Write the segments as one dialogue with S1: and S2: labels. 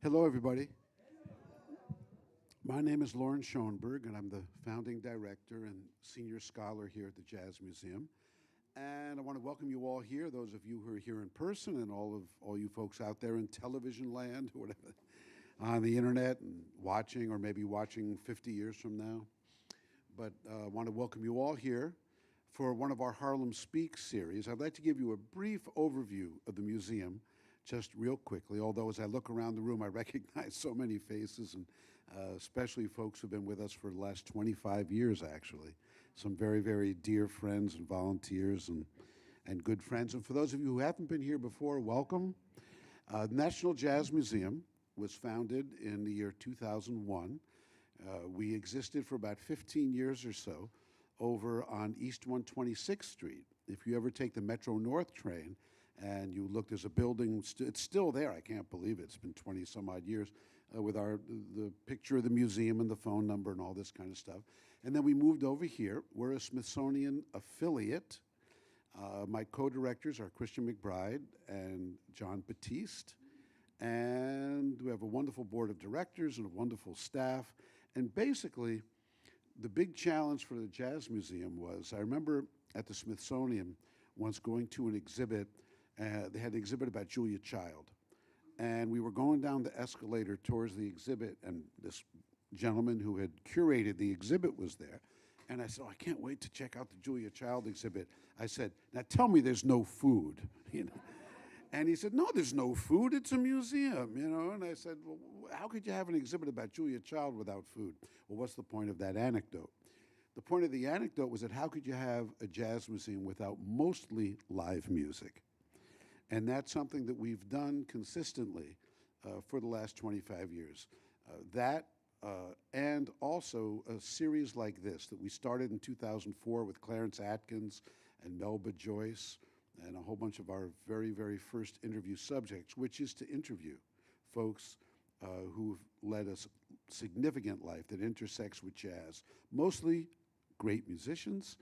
S1: Hello, everybody. My name is Loren Schoenberg, and I'm the founding director and senior scholar here at the Jazz Museum. And I want to welcome you all here, those of you who are here in person, and all you folks out there in television land, or whatever, on the internet and watching, or maybe watching 50 years from now. But I want to welcome you all here for one of our Harlem Speaks series. I'd like to give you a brief overview of the museum, just real quickly, although as I look around the room, I recognize so many faces, and especially folks who've been with us for the last 25 years, actually. Some very, very dear friends and volunteers and good friends. And for those of you who haven't been here before, welcome. The National Jazz Museum was founded in the year 2001. We existed for about 15 years or so over on East 126th Street. If you ever take the Metro North train and you look, there's a building, it's still there, I can't believe it. It's been 20 some odd years, with the picture of the museum and the phone number and all this kind of stuff. And then we moved over here. We're a Smithsonian affiliate. My co-directors are Christian McBride and John Batiste. And we have a wonderful board of directors and a wonderful staff. And basically, the big challenge for the Jazz Museum was, I remember at the Smithsonian once going to an exhibit. They had an exhibit about Julia Child. And we were going down the escalator towards the exhibit, and this gentleman who had curated the exhibit was there. And I said, oh, I can't wait to check out the Julia Child exhibit. I said, now tell me there's no food, you know. And he said, no, there's no food, it's a museum, you know. And I said, well, how could you have an exhibit about Julia Child without food? Well, what's the point of that anecdote? The point of the anecdote was that how could you have a jazz museum without mostly live music? And that's something that we've done consistently for the last 25 years. And also a series like this that we started in 2004 with Clarence Atkins and Melba Joyce and a whole bunch of our very, very first interview subjects, which is to interview folks who've led a significant life that intersects with jazz. Mostly great musicians,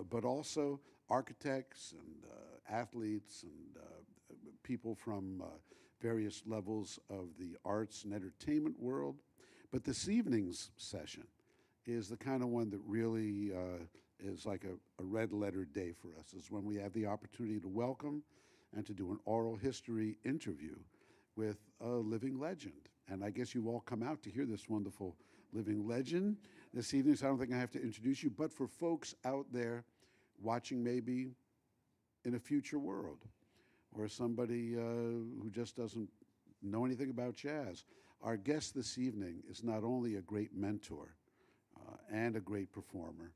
S1: but also architects and athletes and people from various levels of the arts and entertainment world. But this evening's session is the kind of one that really is like a red letter day for us, is when we have the opportunity to welcome and to do an oral history interview with a living legend. And I guess you all come out to hear this wonderful living legend this evening, so I don't think I have to introduce you. But for folks out there watching maybe in a future world, or somebody who just doesn't know anything about jazz, our guest this evening is not only a great mentor and a great performer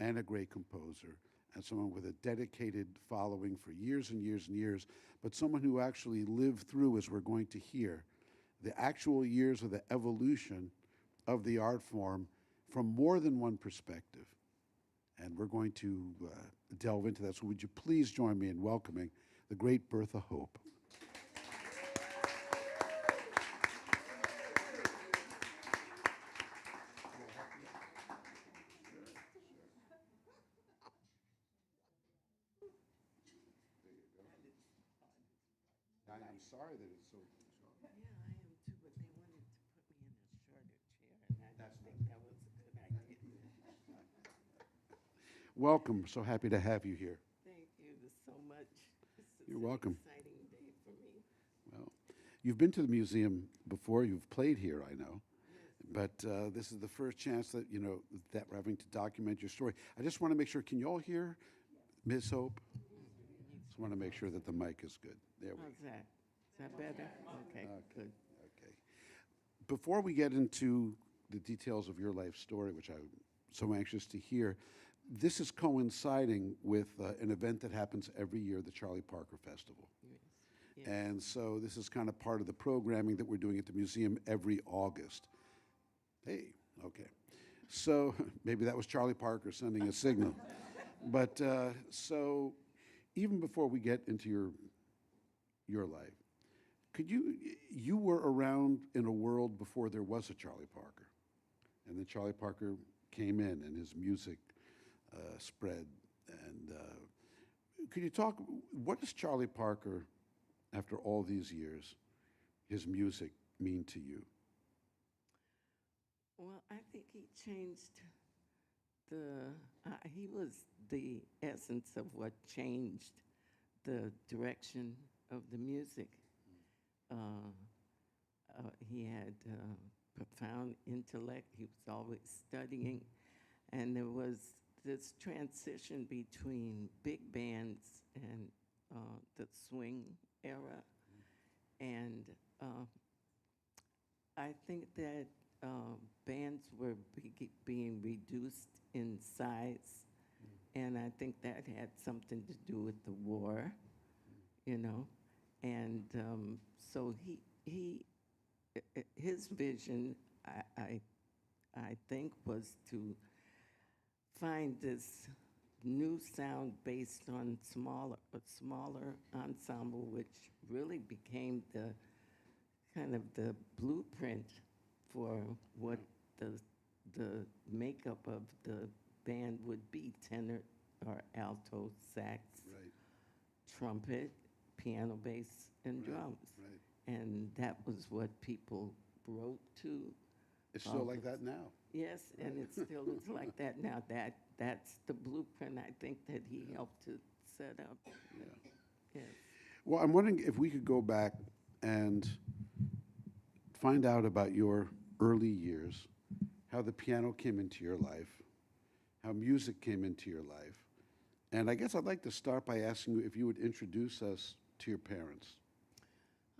S1: and a great composer and someone with a dedicated following for years and years and years, but someone who actually lived through, as we're going to hear, the actual years of the evolution of the art form from more than one perspective. And we're going to delve into that. So would you please join me in welcoming the great Bertha Hope. I'm sorry that it's so short.
S2: Yeah, I am too, but they wanted to put me in a shorter chair, and I don't think that was a good idea.
S1: Welcome. So happy to have you here.
S2: Thank you so much.
S1: You're welcome.
S2: It's an exciting day for me.
S1: Well, you've been to the museum before. You've played here, I know. But this is the first chance that, you know, that we're having to document your story. I just want to make sure, can you all hear Ms. Hope? Just want to make sure that the mic is good. There we go.
S2: How's that? Is that better? Okay, good.
S1: Okay. Before we get into the details of your life story, which I'm so anxious to hear, this is coinciding with an event that happens every year, the Charlie Parker Festival.
S2: Yes. Yes.
S1: And so this is kind of part of the programming that we're doing at the museum every August. Hey, okay. So maybe that was Charlie Parker sending a signal. But so even before we get into your life, could you were around in a world before there was a Charlie Parker, and then Charlie Parker came in and his music spread. And could you talk, what is Charlie Parker, after all these years, his music mean to you?
S2: Well, I think he changed he was the essence of what changed the direction of the music. He had profound intellect. He was always studying. And there was this transition between big bands and the swing era. And I think that bands were being reduced in size. And I think that had something to do with the war, you know. And so his vision, I think, was to find this new sound based on a smaller ensemble, which really became the kind of the blueprint for what the makeup of the band would be: tenor or alto, sax,
S1: Right.
S2: trumpet, piano, bass, and drums.
S1: Right.
S2: And that was what people wrote to.
S1: It's still like that now.
S2: Yes, and it still is like that now. That's the blueprint, I think, that he helped to set up.
S1: Yeah.
S2: Yes.
S1: Well, I'm wondering if we could go back and find out about your early years, how the piano came into your life, how music came into your life. And I guess I'd like to start by asking you if you would introduce us to your parents.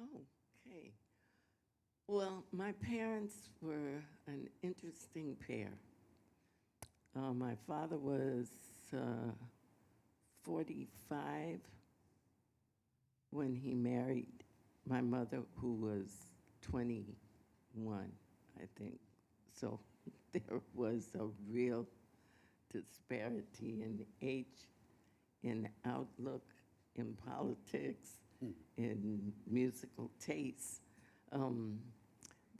S2: Okay. Well, my parents were an interesting pair. My father was 45 when he married my mother, who was 21, I think. So there was a real disparity in age, in outlook, in politics, in musical tastes.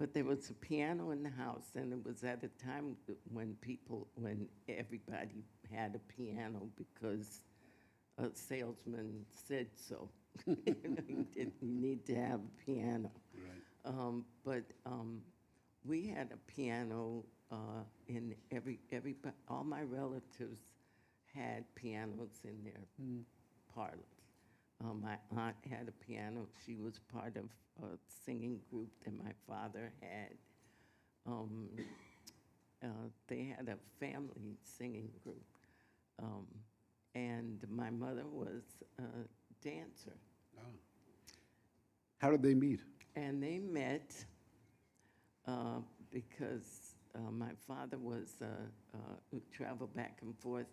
S2: But there was a piano in the house, and it was at a time when everybody had a piano because a salesman said so. You need to have a piano.
S1: Right.
S2: But we had a piano in all my relatives had pianos in their parlors. My aunt had a piano. She was part of a singing group that my father had. They had a family singing group. And my mother was a dancer.
S1: Oh. How did they meet?
S2: And they met because my father traveled back and forth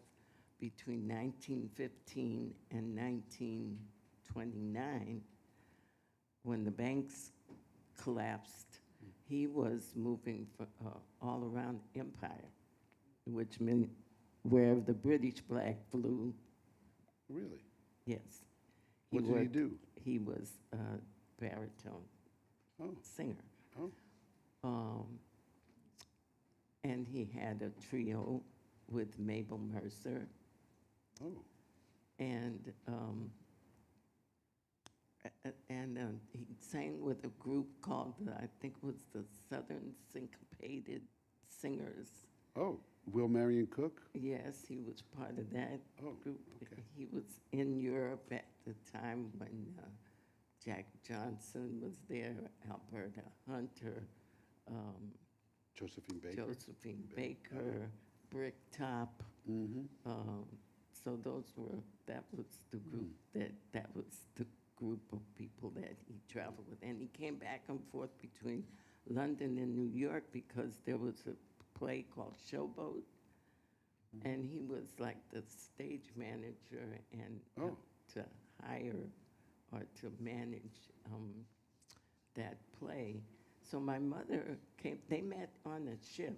S2: between 1915 and 1929. When the banks collapsed, he was moving all around Empire, which meant where the British flag flew.
S1: Really?
S2: Yes.
S1: What did he do?
S2: He was a baritone singer.
S1: Oh.
S2: And he had a trio with Mabel Mercer.
S1: Oh.
S2: And he sang with a group called, I think it was the Southern Syncopated Singers.
S1: Oh, Will Marion Cook?
S2: Yes, he was part of that group.
S1: Okay.
S2: He was in Europe at the time when Jack Johnson was there, Alberta Hunter,
S1: Josephine Baker?
S2: Josephine Baker, Bricktop. So that was the group that was the group of people that he traveled with. And he came back and forth between London and New York because there was a play called Showboat. And he was like the stage manager and to hire or to manage that play. So my mother they met on a ship.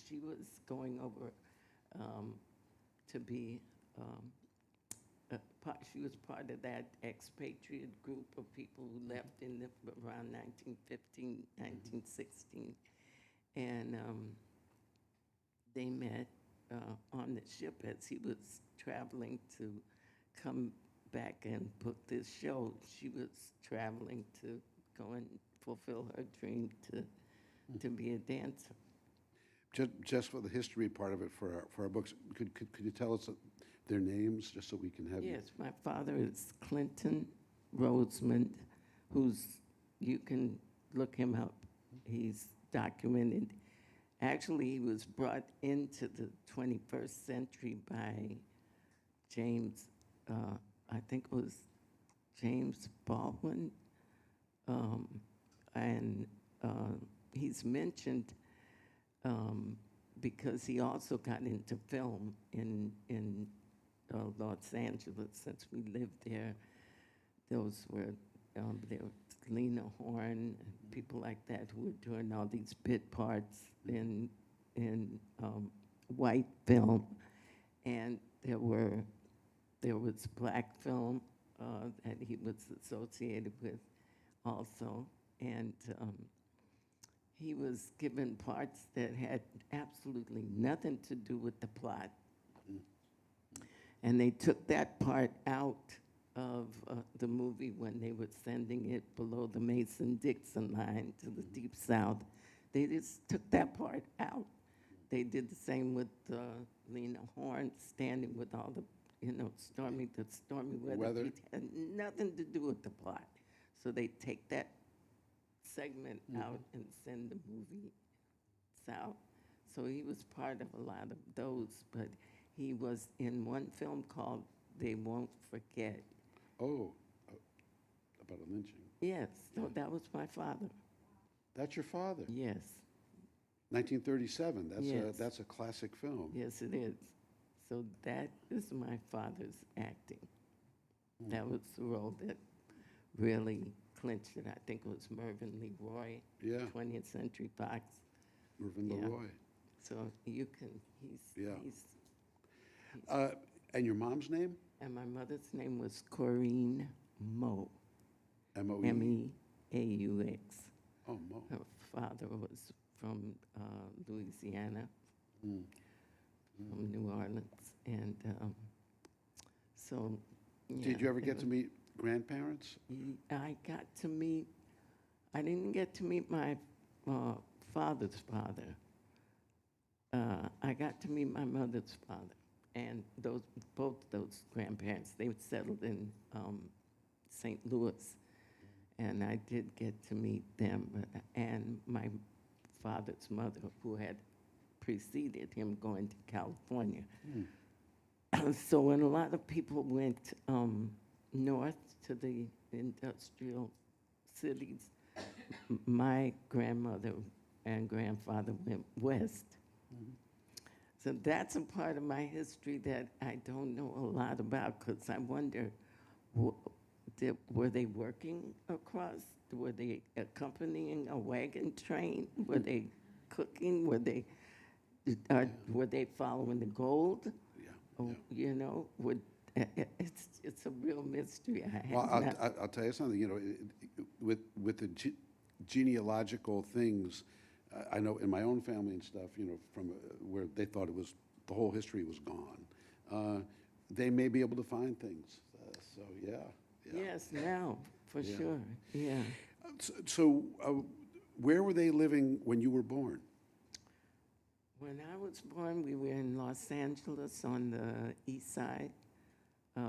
S2: She was going over to be, she was part of that expatriate group of people who left around 1915, 1916. And they met on the ship as he was traveling to come back and book this show. She was traveling to go and fulfill her dream to be a dancer.
S1: Just for the history part of it, for our books, could you tell us their names, just so we can have?
S2: Yes, my father is Clinton Rosemond, you can look him up. He's documented. Actually, he was brought into the 21st century by James, I think it was James Baldwin, and he's mentioned because he also got into film in Los Angeles. Since we lived there, those were there was Lena Horne and people like that who were doing all these bit parts in white film, and there was black film that he was associated with also, and he was given parts that had absolutely nothing to do with the plot. And they took that part out of the movie when they were sending it below the Mason-Dixon line to the Deep South. They just took that part out. They did the same with Lena Horne standing with all the, stormy weather. It had nothing to do with the plot. So they take that segment out and send the movie south. So he was part of a lot of those, but he was in one film called They Won't Forget.
S1: Oh, about a lynching.
S2: Yes, so that was my father.
S1: That's your father?
S2: Yes.
S1: 1937,
S2: Yes.
S1: That's a classic film.
S2: Yes, it is. So that is my father's acting. That was the role that really clinched it. I think it was Mervyn Leroy,
S1: Yeah.
S2: 20th Century Fox.
S1: Mervyn
S2: Yeah.
S1: Leroy.
S2: So you can,
S1: Yeah. And your mom's name?
S2: and my mother's name was Corinne Moe,
S1: M-O-E?
S2: M-E-A-U-X.
S1: Oh, Mo.
S2: Her father was from Louisiana, from New Orleans, and so. Yeah,
S1: Did you ever
S2: it
S1: get to
S2: was-
S1: meet grandparents?
S2: I didn't get to meet my father's father. I got to meet my mother's father, and both those grandparents, they were settled in St. Louis, and I did get to meet them, and my father's mother, who had preceded him going to California. So when a lot of people went north to the industrial cities, my grandmother and grandfather went west. So that's a part of my history that I don't know a lot about, because I wonder, were they working across? Were they accompanying a wagon train? Were they cooking? Were they following the gold? It's a real mystery.
S1: Well, I'll tell you something. With the genealogical things, I know in my own family and stuff, from where they thought the whole history was gone. They may be able to find things. So yeah.
S2: Yes, now for
S1: Yeah.
S2: sure. Yeah.
S1: So, where were they living when you were born?
S2: When I was born, we were in Los Angeles on the east side. I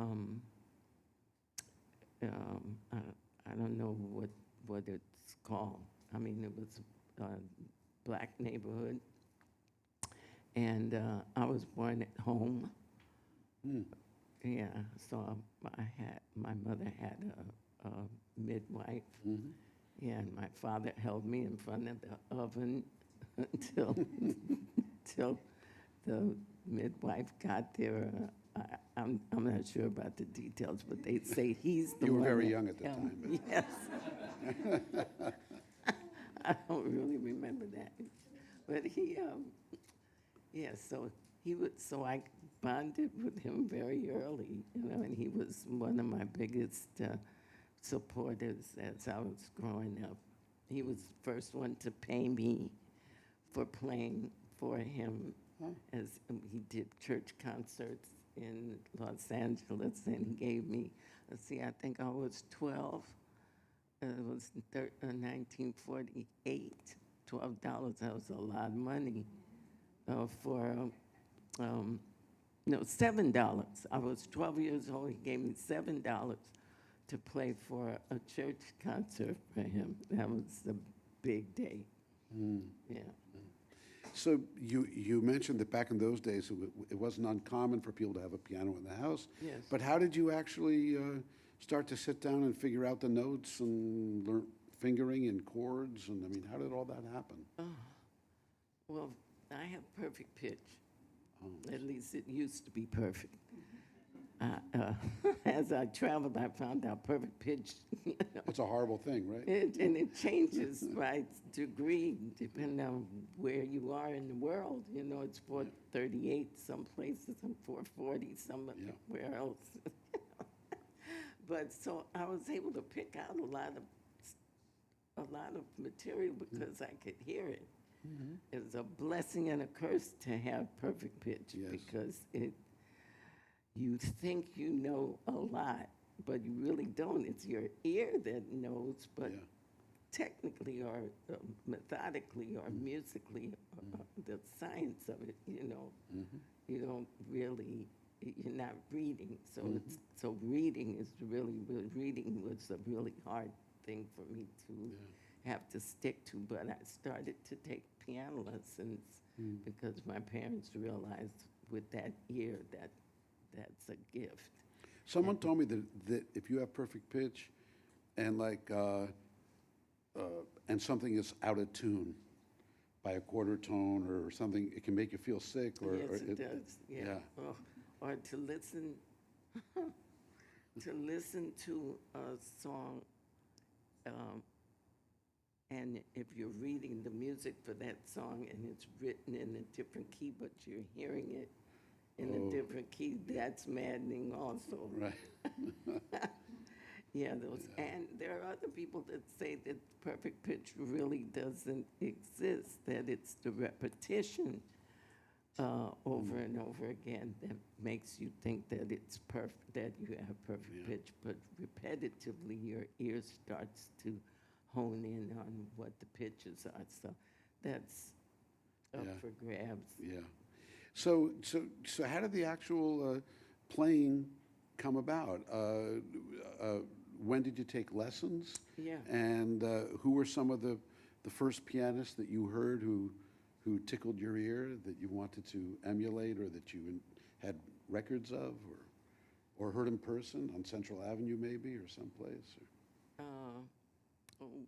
S2: don't know what it's called. I mean, it was a black neighborhood. And I was born at home. Yeah, so my mother had a midwife. Yeah, and my father held me in front of the oven until the midwife got there. I'm not sure about the details, but they say he's the one.
S1: You were very
S2: that
S1: young at the
S2: held
S1: time,
S2: me. Yes. I don't really remember that, but so I bonded with him very early, and he was one of my biggest supporters as I was growing up. He was the first one to pay me for playing for him, as he did church concerts in Los Angeles, and he gave me, I think I was 12, it was 1948, $12. That was a lot of money for, no, $7. I was 12 years old. He gave me $7 to play for a church concert for him. That was a big day. Yeah.
S1: So you mentioned that back in those days it wasn't uncommon for people to have a piano in the house.
S2: Yes.
S1: But how did you actually start to sit down and figure out the notes and learn fingering and chords? And I mean, how did all that happen?
S2: Well, I have perfect pitch. At least it used to be perfect. As I traveled, I found out perfect pitch.
S1: It's a horrible thing, right?
S2: And it changes by degree depending on where you are in the world. You know, it's 438 some places and 440 somewhere else. But so I was able to pick out a lot of material because I could hear it. It's a blessing and a curse to have perfect pitch because you think you know a lot, but you really don't. It's your ear that knows, but technically or methodically or musically, the science of it, you know, you don't really, you're not reading. So so reading reading was a really hard thing for me to have to stick to, but I started to take piano lessons because my parents realized with that ear that's a gift.
S1: Someone told me that if you have perfect pitch and and something is out of tune by a quarter tone or something, it can make you feel sick. Or
S2: Yes, it does. Yeah. Or to listen to a song, and if you're reading the music for that song and it's written in a different key, but you're hearing it in a different key, that's maddening also.
S1: Right.
S2: And there are other people that say that perfect pitch really doesn't exist, that it's the repetition over and over again that makes you think that it's perfect, that you have perfect pitch, but repetitively your ear starts to hone in on what the pitches are. So that's up for grabs.
S1: Yeah. So how did the actual playing come about? When did you take lessons?
S2: Yeah.
S1: And who were some of the first pianists that you heard who tickled your ear that you wanted to emulate or that you had records of or heard in person on Central Avenue maybe or someplace?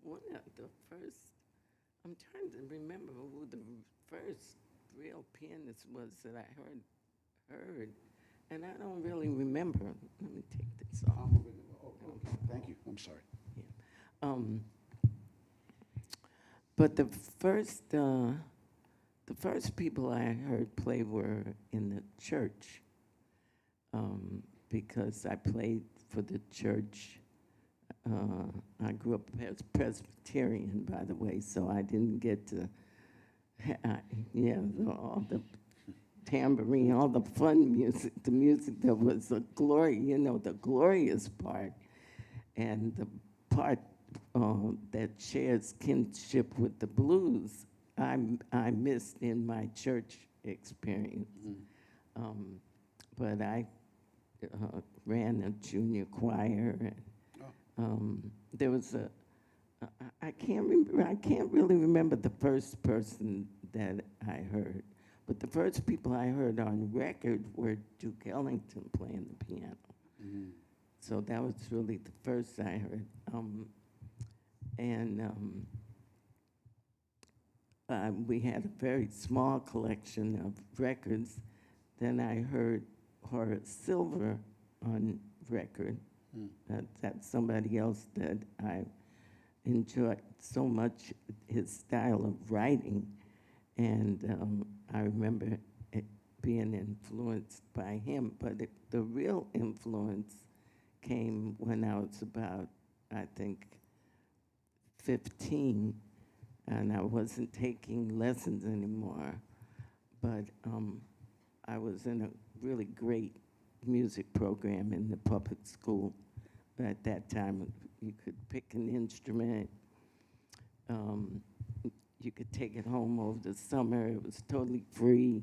S2: One of the first, I'm trying to remember who the first real pianist was that I heard, and I don't really remember. Let me take this off.
S1: Okay. Thank you. I'm sorry.
S2: Yeah. But the first people I heard play were in the church, because I played for the church. I grew up as Presbyterian, by the way, so I didn't get to, all the tambourine, all the fun music, the music that was the glory, the glorious part, and the part that shares kinship with the blues, I missed in my church experience. But I ran a junior choir, and there was I can't really remember the first person that I heard, but the first people I heard on record were Duke Ellington playing the piano. So that was really the first I heard. We had a very small collection of records. Then I heard Horace Silver on record. That's somebody else that I enjoyed so much, his style of writing. And I remember being influenced by him, but the real influence came when I was about, I think, 15, and I wasn't taking lessons anymore, but I was in a really great music program in the public school at that time, You could pick an instrument. You could take it home over the summer. It was totally free.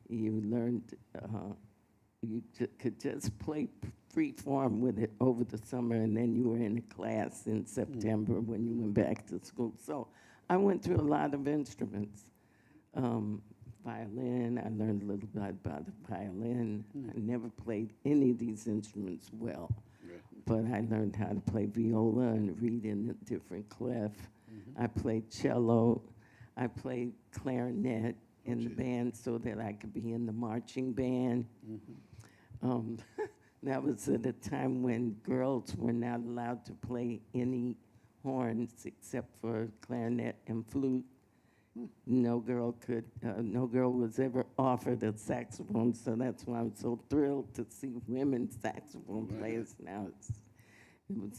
S2: You learned, could just play free form with it over the summer, and then you were in a class in September when you went back to school. So I went through a lot of instruments. Violin, I learned a little bit about the violin. I never played any of these instruments well, but I learned how to play viola and read in a different clef. I played cello. I played clarinet in the band so that I could be in the marching band. That was at a time when girls were not allowed to play any horns except for clarinet and flute. No girl was ever offered a saxophone, so that's why I'm so thrilled to see women saxophone players now. In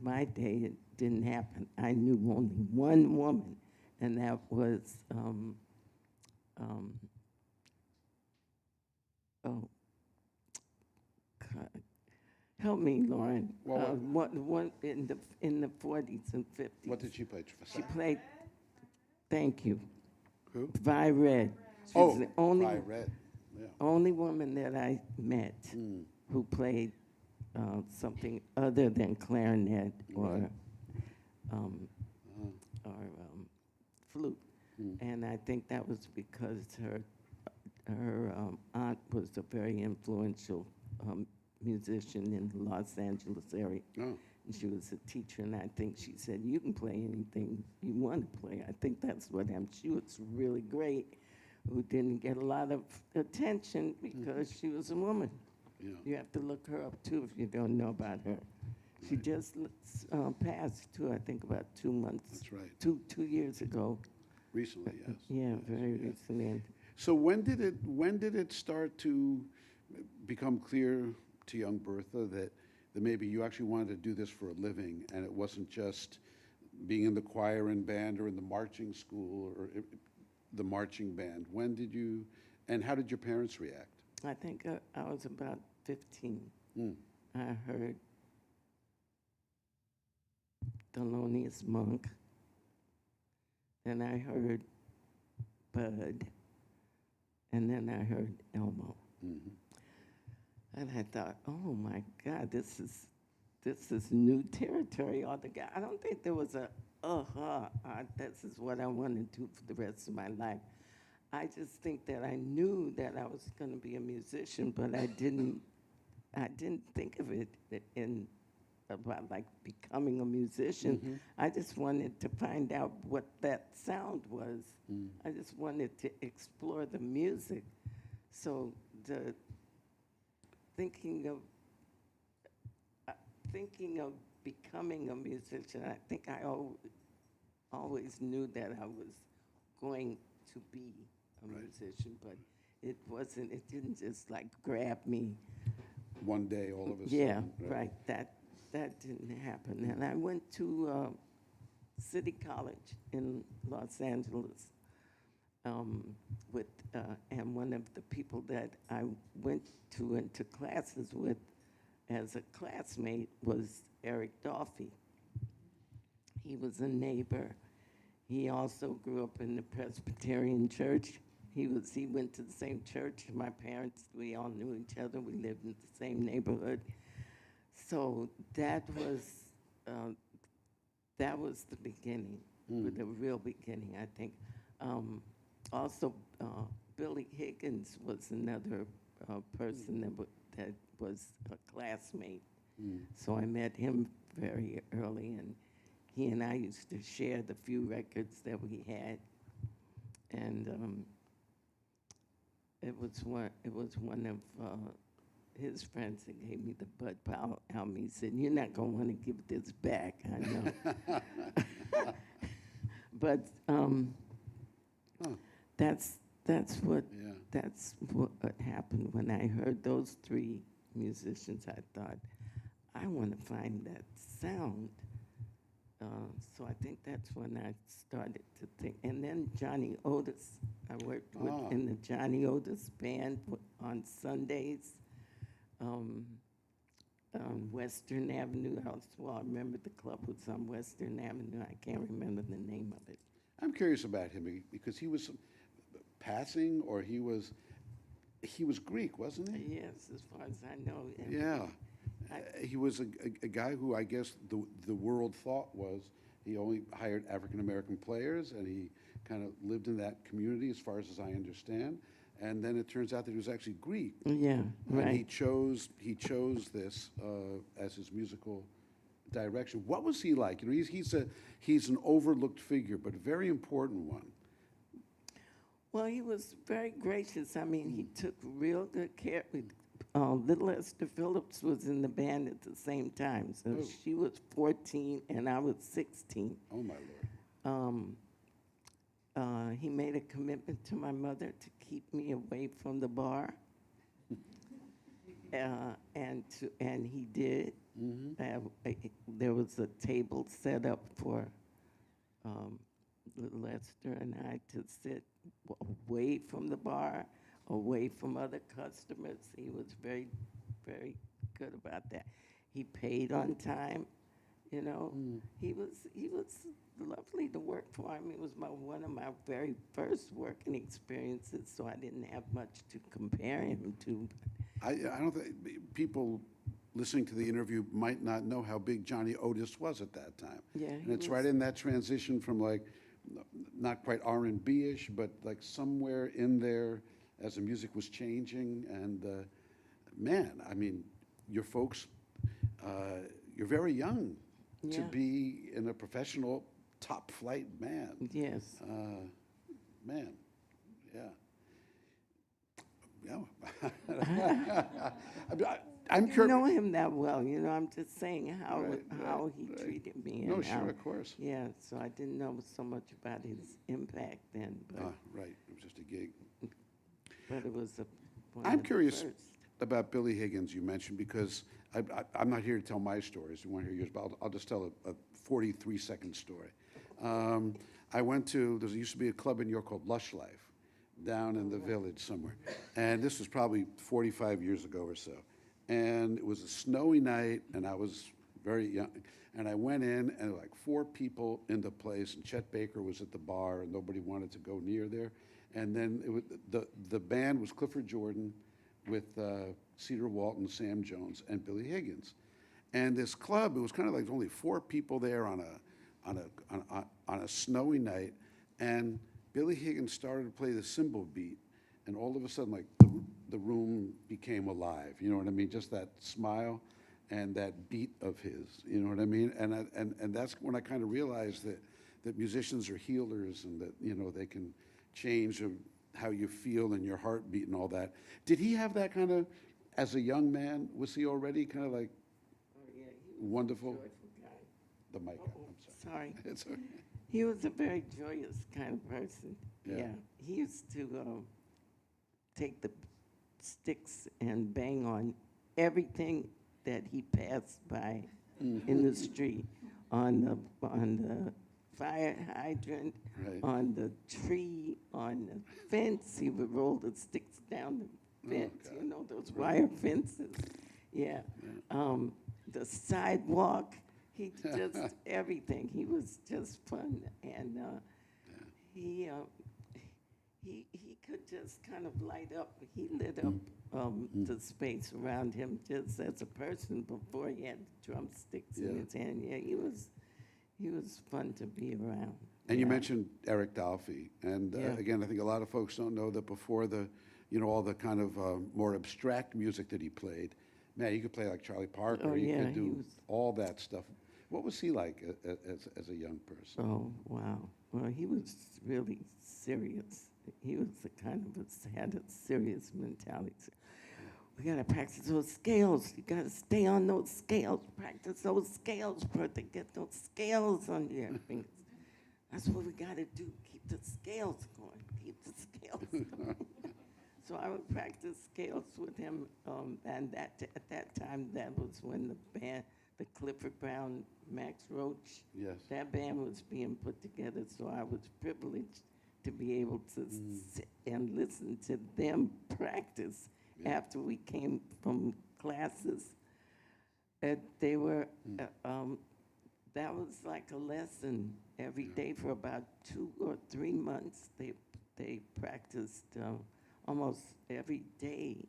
S2: my day, it didn't happen. I knew only one woman, and that was, oh, God. Help me, Loren. One in the 40s and 50s.
S1: What did she play?
S2: She played, thank you.
S1: Who?
S2: Vi Red. She was the
S1: Vi Red. Yeah.
S2: only woman that I met who played something other than clarinet or flute. And I think that was because her aunt was a very influential musician in the Los Angeles area. And she was a teacher, and I think she said, you can play anything you want to play. I think that's what happened. She was really great, who didn't get a lot of attention because she was a woman.
S1: Yeah.
S2: You have to look her up, too, if you don't know about her. She just passed, too, I think about 2 months.
S1: That's right.
S2: 2 years ago.
S1: Recently, yes.
S2: Yeah, very recently.
S1: So when did it start to become clear to young Bertha that maybe you actually wanted to do this for a living, and it wasn't just being in the choir and band or in the marching school or the marching band? When did you, and how did your parents react?
S2: I think I was about 15. I heard Thelonious Monk, then I heard Bud, and then I heard Elmo. And I thought, oh my God, this is new territory altogether. I don't think there was this is what I want to do for the rest of my life. I just think that I knew that I was going to be a musician, but I didn't think of it about like becoming a musician. I just wanted to find out what that sound was. I just wanted to explore the music. So thinking of becoming a musician, I think I always knew that I was going to be a musician, but it didn't just like grab me.
S1: One day, all of a sudden.
S2: Yeah, right. That didn't happen. And I went to City College in Los Angeles and one of the people that I went into classes with as a classmate was Eric Dolphy. He was a neighbor. He also grew up in the Presbyterian church. He went to the same church. My parents, we all knew each other. We lived in the same neighborhood. So that was the beginning, the real beginning, I think. Also, Billy Higgins was another person that was a classmate. So I met him very early, and he and I used to share the few records that we had. And it was one of his friends that gave me the Bud Powell album. He said, "You're not gonna want to give this back, I know." But that's what happened when I heard those three musicians. I thought, I want to find that sound. So I think that's when I started to think. And then Johnny Otis, I worked with in the Johnny Otis band on Sundays. Western Avenue. I remember the club was on Western Avenue. I can't remember the name of it.
S1: I'm curious about him because he was passing, or he was Greek, wasn't he?
S2: Yes, as far as I know. And
S1: Yeah.
S2: I-
S1: He was a guy who I guess the world thought was he only hired African American players, and he kind of lived in that community as far as I understand. And then it turns out that he was actually Greek.
S2: Yeah,
S1: And he
S2: right.
S1: chose this as his musical direction. What was he like? You know, he's an overlooked figure, but a very important one.
S2: Well, he was very gracious. I mean, he took real good care. Little Esther Phillips was in the band at the same time. So
S1: Oh.
S2: she was 14 and I was 16.
S1: Oh my Lord!
S2: He made a commitment to my mother to keep me away from the bar. And he did. There was a table set up for little Esther and I to sit away from the bar, away from other customers. He was very, very good about that. He paid on time, you know. He was lovely to work for. I mean, it was one of my very first working experiences, so I didn't have much to compare him to.
S1: I don't think people listening to the interview might not know how big Johnny Otis was at that time.
S2: Yeah,
S1: And
S2: he
S1: it's right
S2: was.
S1: in that transition from like not quite R&B-ish, but like somewhere in there as the music was changing. And man, I mean, your folks, you're very young to
S2: Yeah.
S1: be in a professional top flight band.
S2: Yes.
S1: Man, yeah. Yeah. I'm
S2: You
S1: curious.
S2: know him that well, you know. I'm just saying how
S1: Right,
S2: how
S1: right,
S2: he
S1: right.
S2: treated me.
S1: No,
S2: and
S1: sure,
S2: how,
S1: of course.
S2: Yeah, so I didn't know so much about his impact then,
S1: Right, it was just a gig.
S2: but it was one
S1: I'm
S2: of the
S1: curious
S2: first.
S1: about Billy Higgins you mentioned, because I'm not here to tell my stories. You want to hear yours, but I'll just tell a 43-second story. I went to, there used to be a club in New York called Lush Life down in the village somewhere. And this was probably 45 years ago or so. And it was a snowy night, and I was very young. And I went in, and like 4 people in the place, and Chet Baker was at the bar, and nobody wanted to go near there. And then it was, the band was Clifford Jordan with Cedar Walton, Sam Jones, and Billy Higgins. And this club, it was kind of like only 4 people there on a snowy night, and Billy Higgins started to play the cymbal beat, and all of a sudden, like the room became alive. You know what I mean? Just that smile and that beat of his. You know what I mean? And that's when I kind of realized that musicians are healers, and that they can change how you feel and your heartbeat and all that. Did he have that kind of, as a young man? Was he already kind of like
S2: Oh, yeah, he was
S1: wonderful?
S2: a joyful guy.
S1: The mic.
S2: Oh,
S1: I'm sorry.
S2: sorry.
S1: It's okay.
S2: He was a very joyous kind of person.
S1: Yeah.
S2: He used to take the sticks and bang on everything that he passed by in the street, on the fire hydrant,
S1: Right.
S2: on the tree, on the fence. He would roll the sticks down the fence.
S1: God.
S2: You know those wire fences. Yeah. The sidewalk. He just everything. He was just fun, and he could just kind of light up. He lit up the space around him just as a person before he had drumsticks in
S1: Yeah.
S2: his hand. Yeah, he was fun to be around.
S1: And you
S2: Yeah.
S1: mentioned Eric Dolphy, and
S2: Yeah.
S1: again, I think a lot of folks don't know that before all the kind of more abstract music that he played. Man, he could play like Charlie Parker.
S2: Oh,
S1: he
S2: yeah,
S1: could do
S2: he was-
S1: all that stuff. What was he like as a young person?
S2: Oh, wow. Well, he was really serious. He was the kind of had a serious mentality. We gotta practice those scales. You gotta stay on those scales. Practice those scales, Bertha. Get those scales on your fingers. That's what we gotta do. Keep the scales going. Keep the scales going. So I would practice scales with him, and at that time, that was when the band, the Clifford Brown, Max Roach,
S1: Yes.
S2: that band was being put together. So I was privileged to be able to sit and listen to them practice after we came from classes. They were, that was like a lesson every day for about 2 or 3 months. They practiced almost every day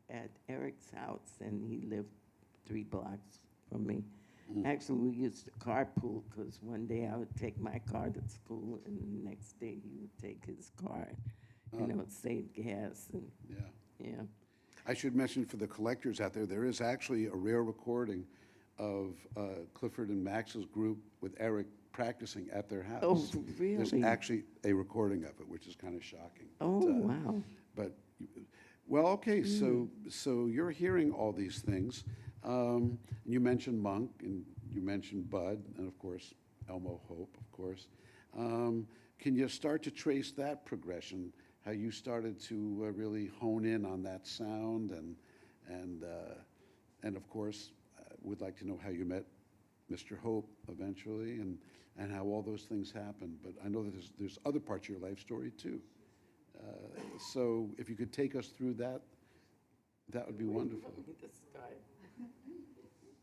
S2: at Eric's house, and he lived 3 blocks from me. Actually, we used to carpool because one day I would take my car to school, and the next day he would take his car. Save gas and yeah.
S1: I should mention for the collectors out there is actually a rare recording of Clifford and Max's group with Eric practicing at their house.
S2: Oh, really?
S1: There's actually a recording of it, which is kind of shocking.
S2: Oh, wow.
S1: But, well, okay, so you're hearing all these things. You mentioned Monk, and you mentioned Bud, and of course, Elmo Hope, of course. Can you start to trace that progression, how you started to really hone in on that sound, and of course, would like to know how you met Mr. Hope eventually, and how all those things happened. But I know that there's other parts of your life story too. So if you could take us through that, that would be wonderful.
S2: Where do you want me to start?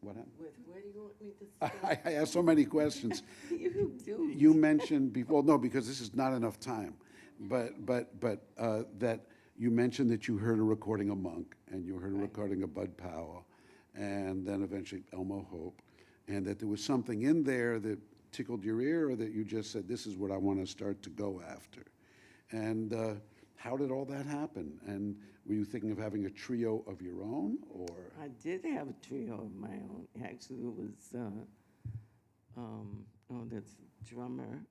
S1: What happened?
S2: Where do you want me to start?
S1: I have so many questions.
S2: You do.
S1: You mentioned before, no, because this is not enough time, but that you mentioned that you heard a recording of Monk, and you heard a recording of Bud Powell, and then eventually Elmo Hope, and that there was something in there that tickled your ear, or that you just said, this is what I want to start to go after. And how did all that happen? And were you thinking of having a trio of your own, or?
S2: I did have a trio of my own. Actually, it was, that's drummer,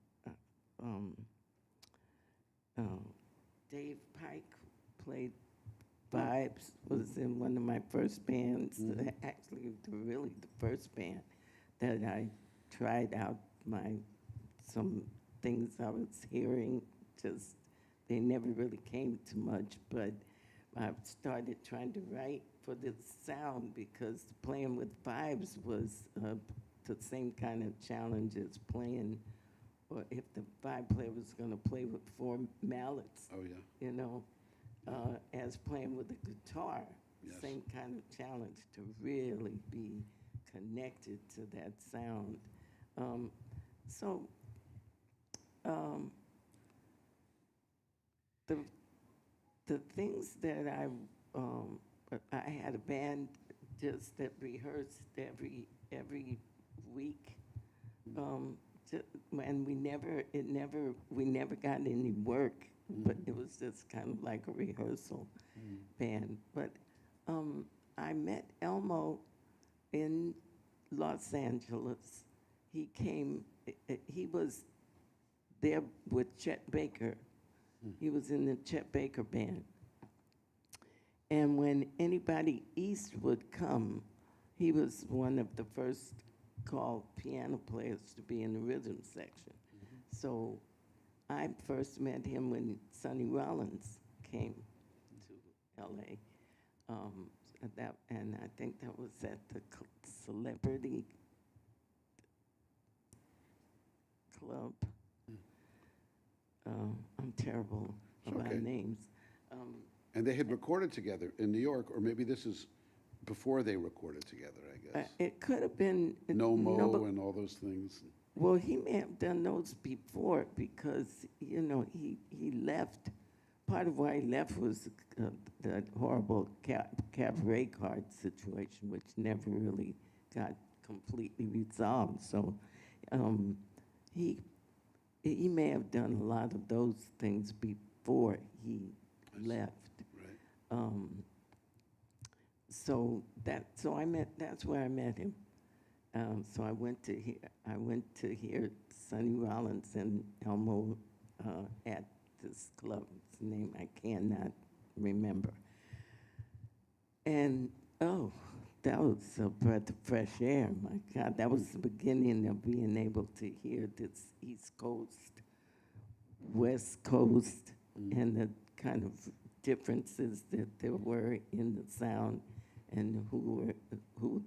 S2: Dave Pike played Vibes, was in one of my first bands. Actually, really the first band that I tried out some things I was hearing, just they never really came to much, but I started trying to write for this sound because playing with vibes was the same kind of challenge as playing, or if the vibe player was going to play with 4 mallets, as playing with a guitar.
S1: Yes.
S2: Same kind of challenge to really be connected to that sound. The things that I had a band just that rehearsed every week, and we never got any work, but it was just kind of like a rehearsal band. But I met Elmo in Los Angeles. He came. He was there with Chet Baker. He was in the Chet Baker band. And when anybody East would come, he was one of the first called piano players to be in the rhythm section. So I first met him when Sonny Rollins came to LA. And I think that was at the Celebrity Club. I'm terrible about names.
S1: And they had recorded together in New York, or maybe this is before they recorded together, I guess.
S2: It could have been.
S1: No Mo and all those things.
S2: Well, he may have done those before because, he left. Part of why he left was the horrible cabaret card situation, which never really got completely resolved. So he may have done a lot of those things before he left.
S1: Right.
S2: That's where I met him. So I went to hear Sonny Rollins and Elmo at this club. Its name I cannot remember. And that was a breath of fresh air. My God, that was the beginning of being able to hear this East Coast, West Coast, and the kind of differences that there were in the sound, and who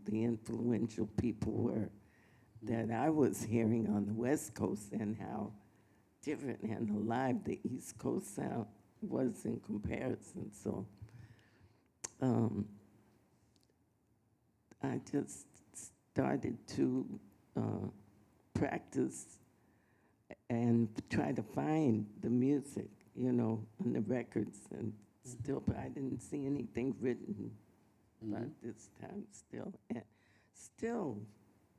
S2: the influential people were that I was hearing on the West Coast, and how different and alive the East Coast sound was in comparison. So I just started to practice and try to find the music, you know, on the records, and still, but I didn't see anything written by this time still. And still,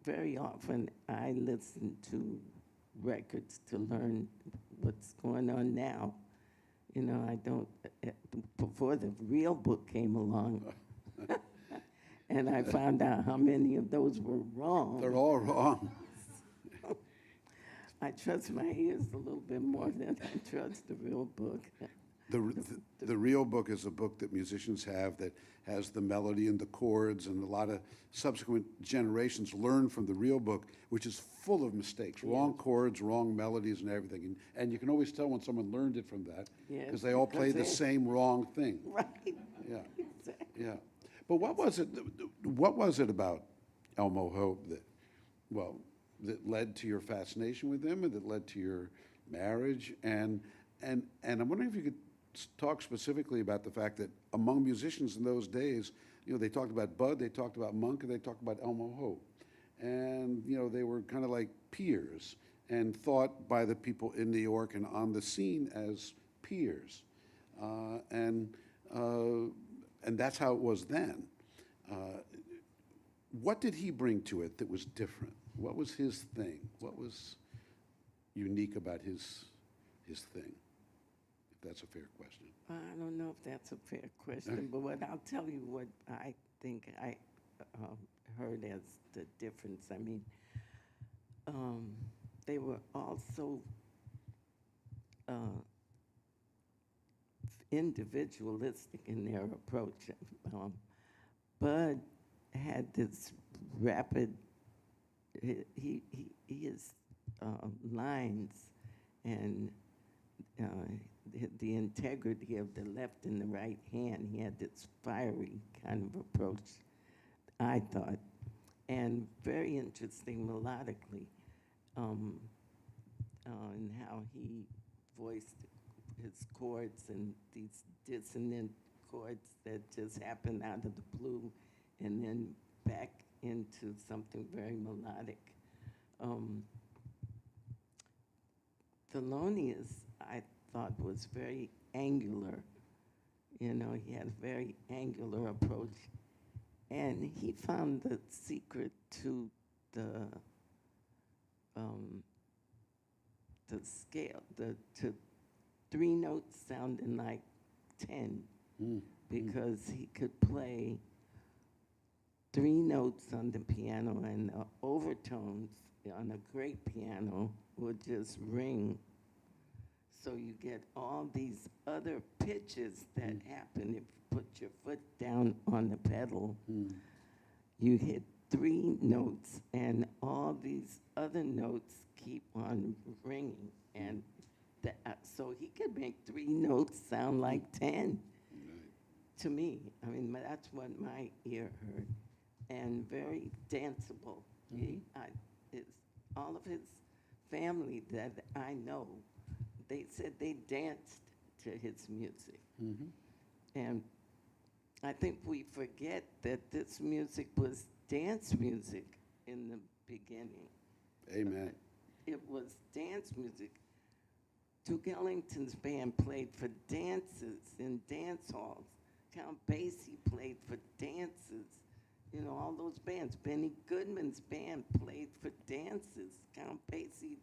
S2: very often, I listen to records to learn what's going on now. You know, I don't, before the real book came along, and I found out how many of those were wrong.
S1: They're all wrong.
S2: I trust my ears a little bit more than I trust the real book.
S1: The real book is a book that musicians have that has the melody and the chords, and a lot of subsequent generations learn from the real book, which is full of mistakes, wrong chords, wrong melodies, and everything. And you can always tell when someone learned it from that, because they all play the same wrong thing.
S2: Right.
S1: Yeah.
S2: Exactly.
S1: Yeah. But what was it about Elmo Hope that, well, that led to your fascination with him and that led to your marriage? And I'm wondering if you could talk specifically about the fact that among musicians in those days, you know, they talked about Bud, they talked about Monk, and they talked about Elmo Hope. And, you know, they were kind of like peers and thought by the people in New York and on the scene as peers. And that's how it was then. What did he bring to it that was different? What was his thing? What was unique about his thing? If that's a fair question.
S2: I don't know if that's a fair question, but I'll tell you what I think I heard as the difference. I mean, they were also individualistic in their approach. Bud had this rapid, his lines and the integrity of the left and the right hand. He had this fiery kind of approach, I thought, and very interesting melodically, and how he voiced his chords and these dissonant chords that just happened out of the blue and then back into something very melodic. Thelonious, I thought, was very angular. You know, he had a very angular approach. And he found the secret to the scale, to 3 notes sounding like 10, because he could play 3 notes on the piano, and the overtones on a great piano would just ring. So you get all these other pitches that happen if you put your foot down on the pedal. You hit 3 notes, and all these other notes keep on ringing. And so he could make 3 notes sound like 10, to me. I mean, that's what my ear heard. And very danceable. All of his family that I know, they said they danced to his music. And I think we forget that this music was dance music in the beginning.
S1: Amen.
S2: It was dance music. Duke Ellington's band played for dances in dance halls. Count Basie played for dances. You know, all those bands. Benny Goodman's band played for dances. Count Basie,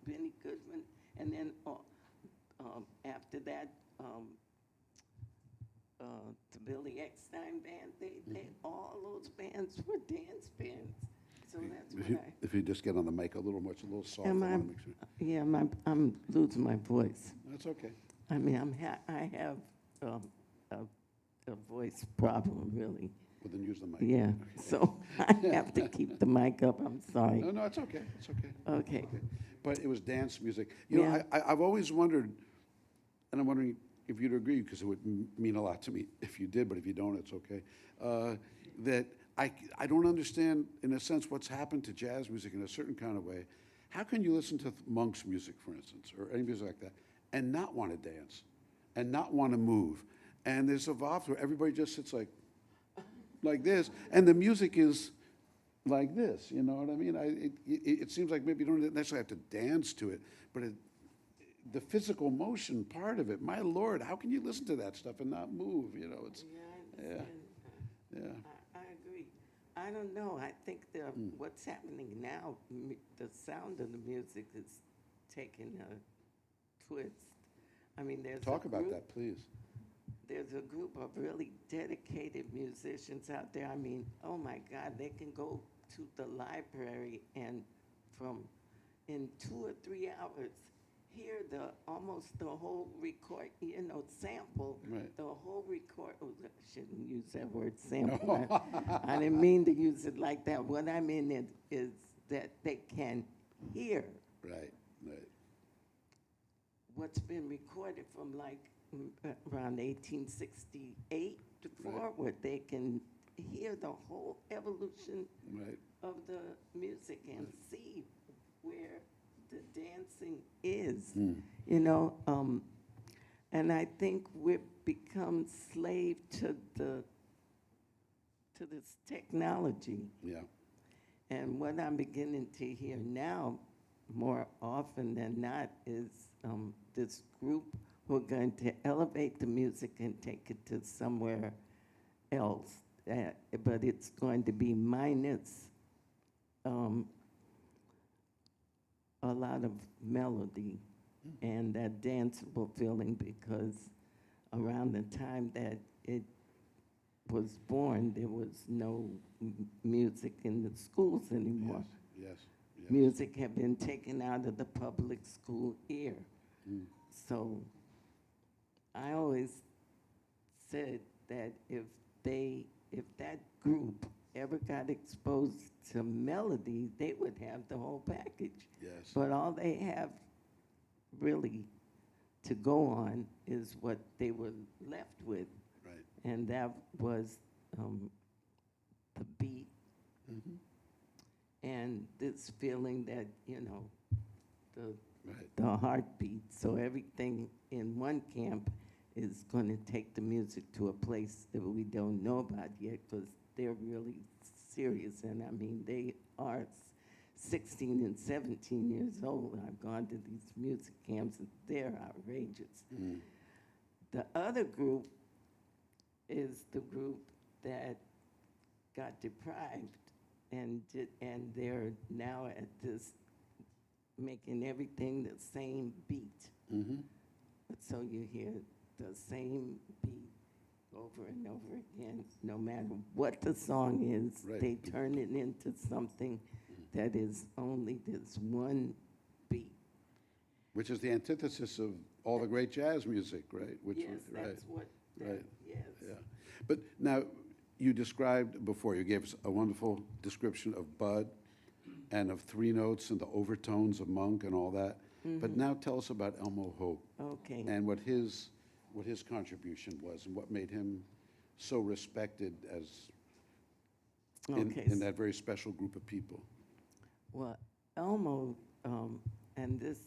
S2: Benny Goodman, and then after that, the Billy Eckstine band. They all those bands were dance bands. So that's what
S1: If you just get on the mic a little softer.
S2: Yeah, I'm losing my voice.
S1: That's okay.
S2: I mean, I have a voice problem, really.
S1: Well, then use the mic.
S2: Yeah, so I have to keep the mic up. I'm sorry.
S1: No, it's okay. It's okay.
S2: Okay.
S1: But it was dance music. You know, I've always wondered, and I'm wondering if you'd agree, because it would mean a lot to me if you did, but if you don't, it's okay, that I don't understand, in a sense, what's happened to jazz music in a certain kind of way. How can you listen to Monk's music, for instance, or any music like that, and not want to dance, and not want to move? And there's evolved where everybody just sits like this, and the music is like this, you know what I mean? It seems like maybe you don't necessarily have to dance to it, but the physical motion part of it, my Lord, how can you listen to that stuff and not move, you know? It's,
S2: Yeah, I understand.
S1: yeah.
S2: I agree. I don't know. I think what's happening now, the sound of the music is taking a twist. I mean,
S1: Talk about that, please.
S2: there's a group of really dedicated musicians out there. I mean, oh my God, they can go to the library and in 2 or 3 hours, hear almost the whole record, sample,
S1: Right.
S2: the whole record. Oh, I shouldn't use that word sample. I didn't mean to use it like that. What I mean is that they can hear
S1: Right, right.
S2: what's been recorded from around 1868 to forward. They can hear the whole evolution
S1: Right.
S2: of the music and see where the dancing is, and I think we've become slave to this technology.
S1: Yeah.
S2: And what I'm beginning to hear now, more often than not, is this group who are going to elevate the music and take it to somewhere else. But it's going to be minus a lot of melody and that danceable feeling, because around the time that it was born, there was no music in the schools anymore.
S1: Yes.
S2: Music had been taken out of the public school ear. So I always said that if that group ever got exposed to melody, they would have the whole package.
S1: Yes.
S2: But all they have really to go on is what they were left with.
S1: Right.
S2: And that was the beat and this feeling that, the heartbeat. So everything in one camp is going to take the music to a place that we don't know about yet, because they're really serious. And I mean, they are 16 and 17 years old. I've gone to these music camps, and they're outrageous. The other group is the group that got deprived, and they're now at this, making everything the same beat. So you hear the same beat over and over again, no matter what the song is.
S1: Right.
S2: They turn it into something that is only this one beat.
S1: Which is the antithesis of all the great jazz music, right?
S2: Yes, that's what.
S1: Right.
S2: Yes.
S1: Yeah. But now, you described before, you gave us a wonderful description of Bud and of three notes and the overtones of Monk and all that. But now tell us about Elmo Hope.
S2: Okay.
S1: And what his contribution was and what made him so respected as in that very special group of people.
S2: Well, Elmo, and this,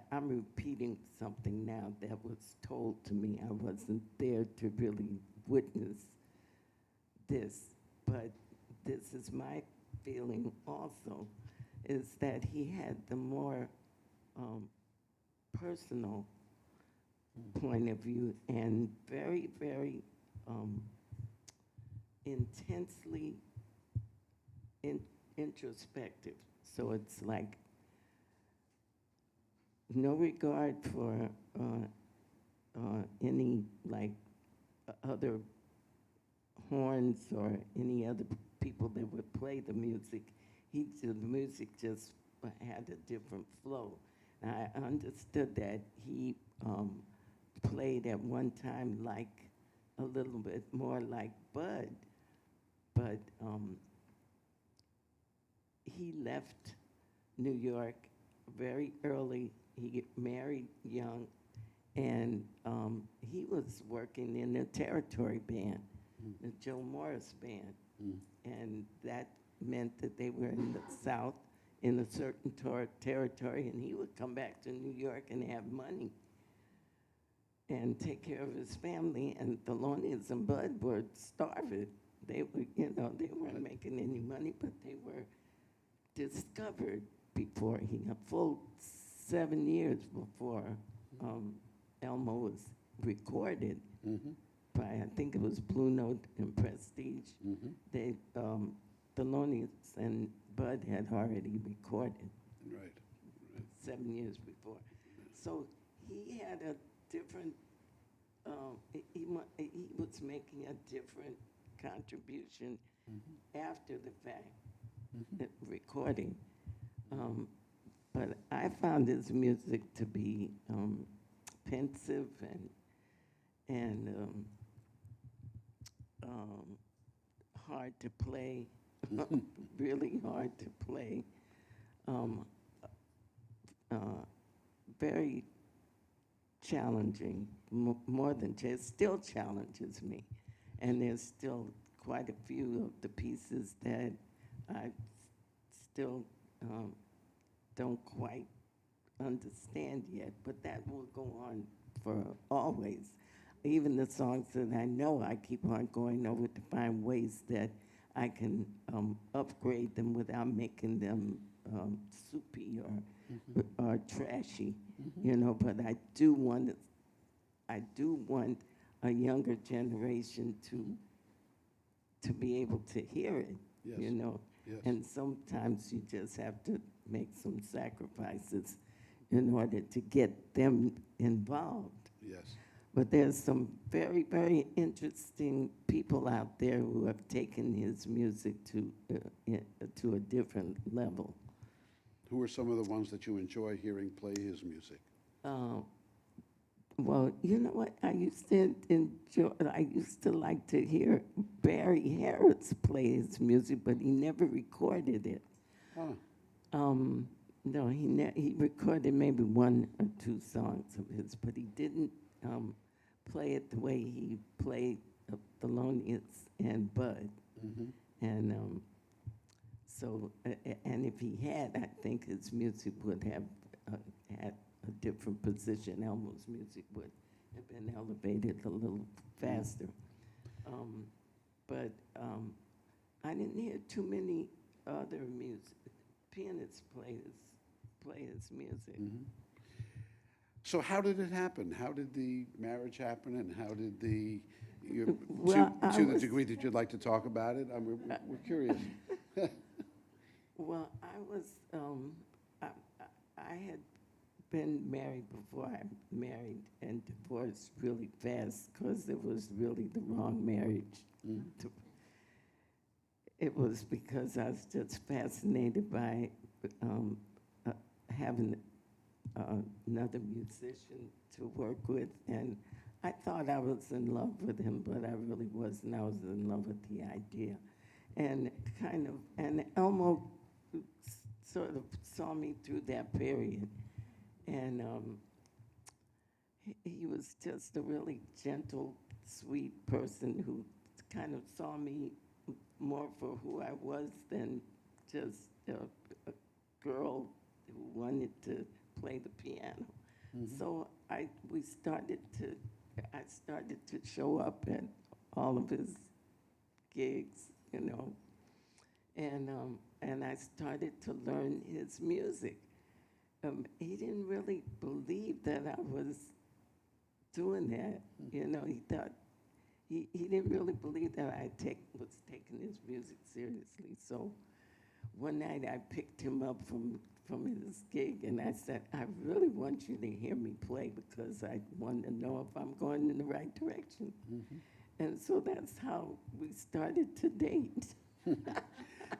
S2: I'm repeating something now that was told to me. I wasn't there to really witness this, but this is my feeling also, is that he had the more personal point of view and very, very intensely introspective. So it's like no regard for any other horns or any other people that would play the music. The music just had a different flow. And I understood that he played at one time like a little bit more like Bud, but he left New York very early. He married young, and he was working in the Territory Band, the Joe Morris Band, and that meant that they were in the South in a certain territory, and he would come back to New York and have money and take care of his family, and Thelonious and Bud were starving, They were, you know, they weren't making any money, but they were discovered before a full 7 years before Elmo was recorded by, I think it was Blue Note and Prestige. They, Thelonious and Bud had already recorded.
S1: Right.
S2: 7 years before. So he had a different, he was making a different contribution after the fact, recording. But I found his music to be pensive and hard to play, really hard to play. Very challenging, more than just, still challenges me. And there's still quite a few of the pieces that I still don't quite understand yet, but that will go on for always. Even the songs that I know, I keep on going over to find ways that I can upgrade them without making them soupy or trashy, you know. But I do want a younger generation to be able to hear it, you know.
S1: Yes.
S2: And sometimes you just have to make some sacrifices in order to get them involved.
S1: Yes.
S2: But there's some very, very interesting people out there who have taken his music to a different level.
S1: Who are some of the ones that you enjoy hearing play his music?
S2: Well, you know what? I used to like to hear Barry Harris play his music, but he never recorded it. No, he recorded maybe 1 or 2 songs of his, but he didn't play it the way he played Thelonious and Bud. And so, and if he had, I think his music would have had a different position. Elmo's music would have been elevated a little faster. But I didn't hear too many other pianists play his music.
S1: So how did it happen? How did the marriage happen, and how did
S2: Well,
S1: to the degree that you'd like to talk about it? We're curious.
S2: Well, I had been married before I married and divorced really fast because it was really the wrong marriage. It was because I was just fascinated by having another musician to work with, and I thought I was in love with him, but I really wasn't. I was in love with the idea, and Elmo sort of saw me through that period, and he was just a really gentle, sweet person who kind of saw me more for who I was than just a girl who wanted to play the piano. So I started to show up at all of his gigs, you know, and I started to learn his music. He didn't really believe that I was doing that, you know. He thought he didn't really believe that I was taking his music seriously. So one night I picked him up from his gig, and I said, I really want you to hear me play because I want to know if I'm going in the right direction. And so that's how we started to date.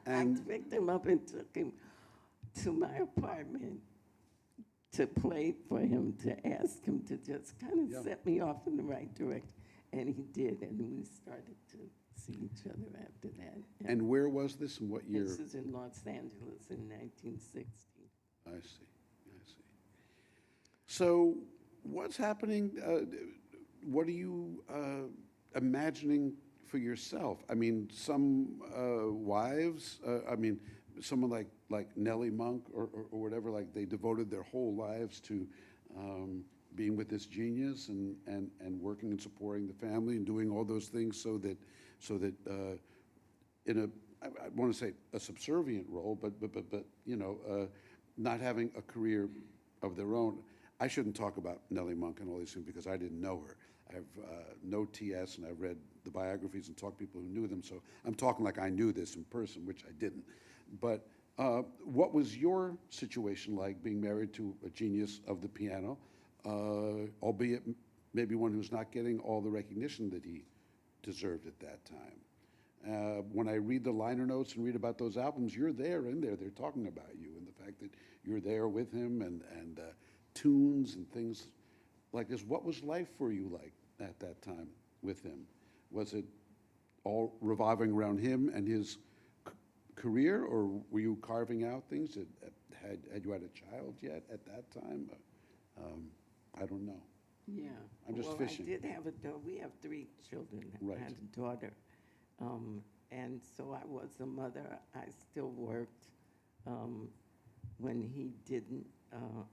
S2: I picked him up and took him to my apartment to play for him, to ask him to just kind of set me off in the right direction. And he did, and we started to see each other after that.
S1: And where was this, and what year?
S2: This is in Los Angeles in 1960.
S1: I see. So what's happening? What are you imagining for yourself? I mean, some wives, someone like Nellie Monk or whatever, like they devoted their whole lives to being with this genius and working and supporting the family and doing all those things so that in a, I want to say a subservient role, but you know, not having a career of their own. I shouldn't talk about Nellie Monk and all these things because I didn't know her. I have no TS, and I've read the biographies and talked to people who knew them, so I'm talking like I knew this in person, which I didn't. But what was your situation like being married to a genius of the piano, albeit maybe one who's not getting all the recognition that he deserved at that time? When I read the liner notes and read about those albums, you're there in there. They're talking about you and the fact that you're there with him and tunes and things like this. What was life for you like at that time with him? Was it all revolving around him and his career, or were you carving out things? Had you had a child yet at that time? I don't know.
S2: Yeah.
S1: I'm just fishing.
S2: I did have a daughter. We have 3 children.
S1: Right.
S2: I had a daughter. And so I was a mother. I still worked. When he didn't,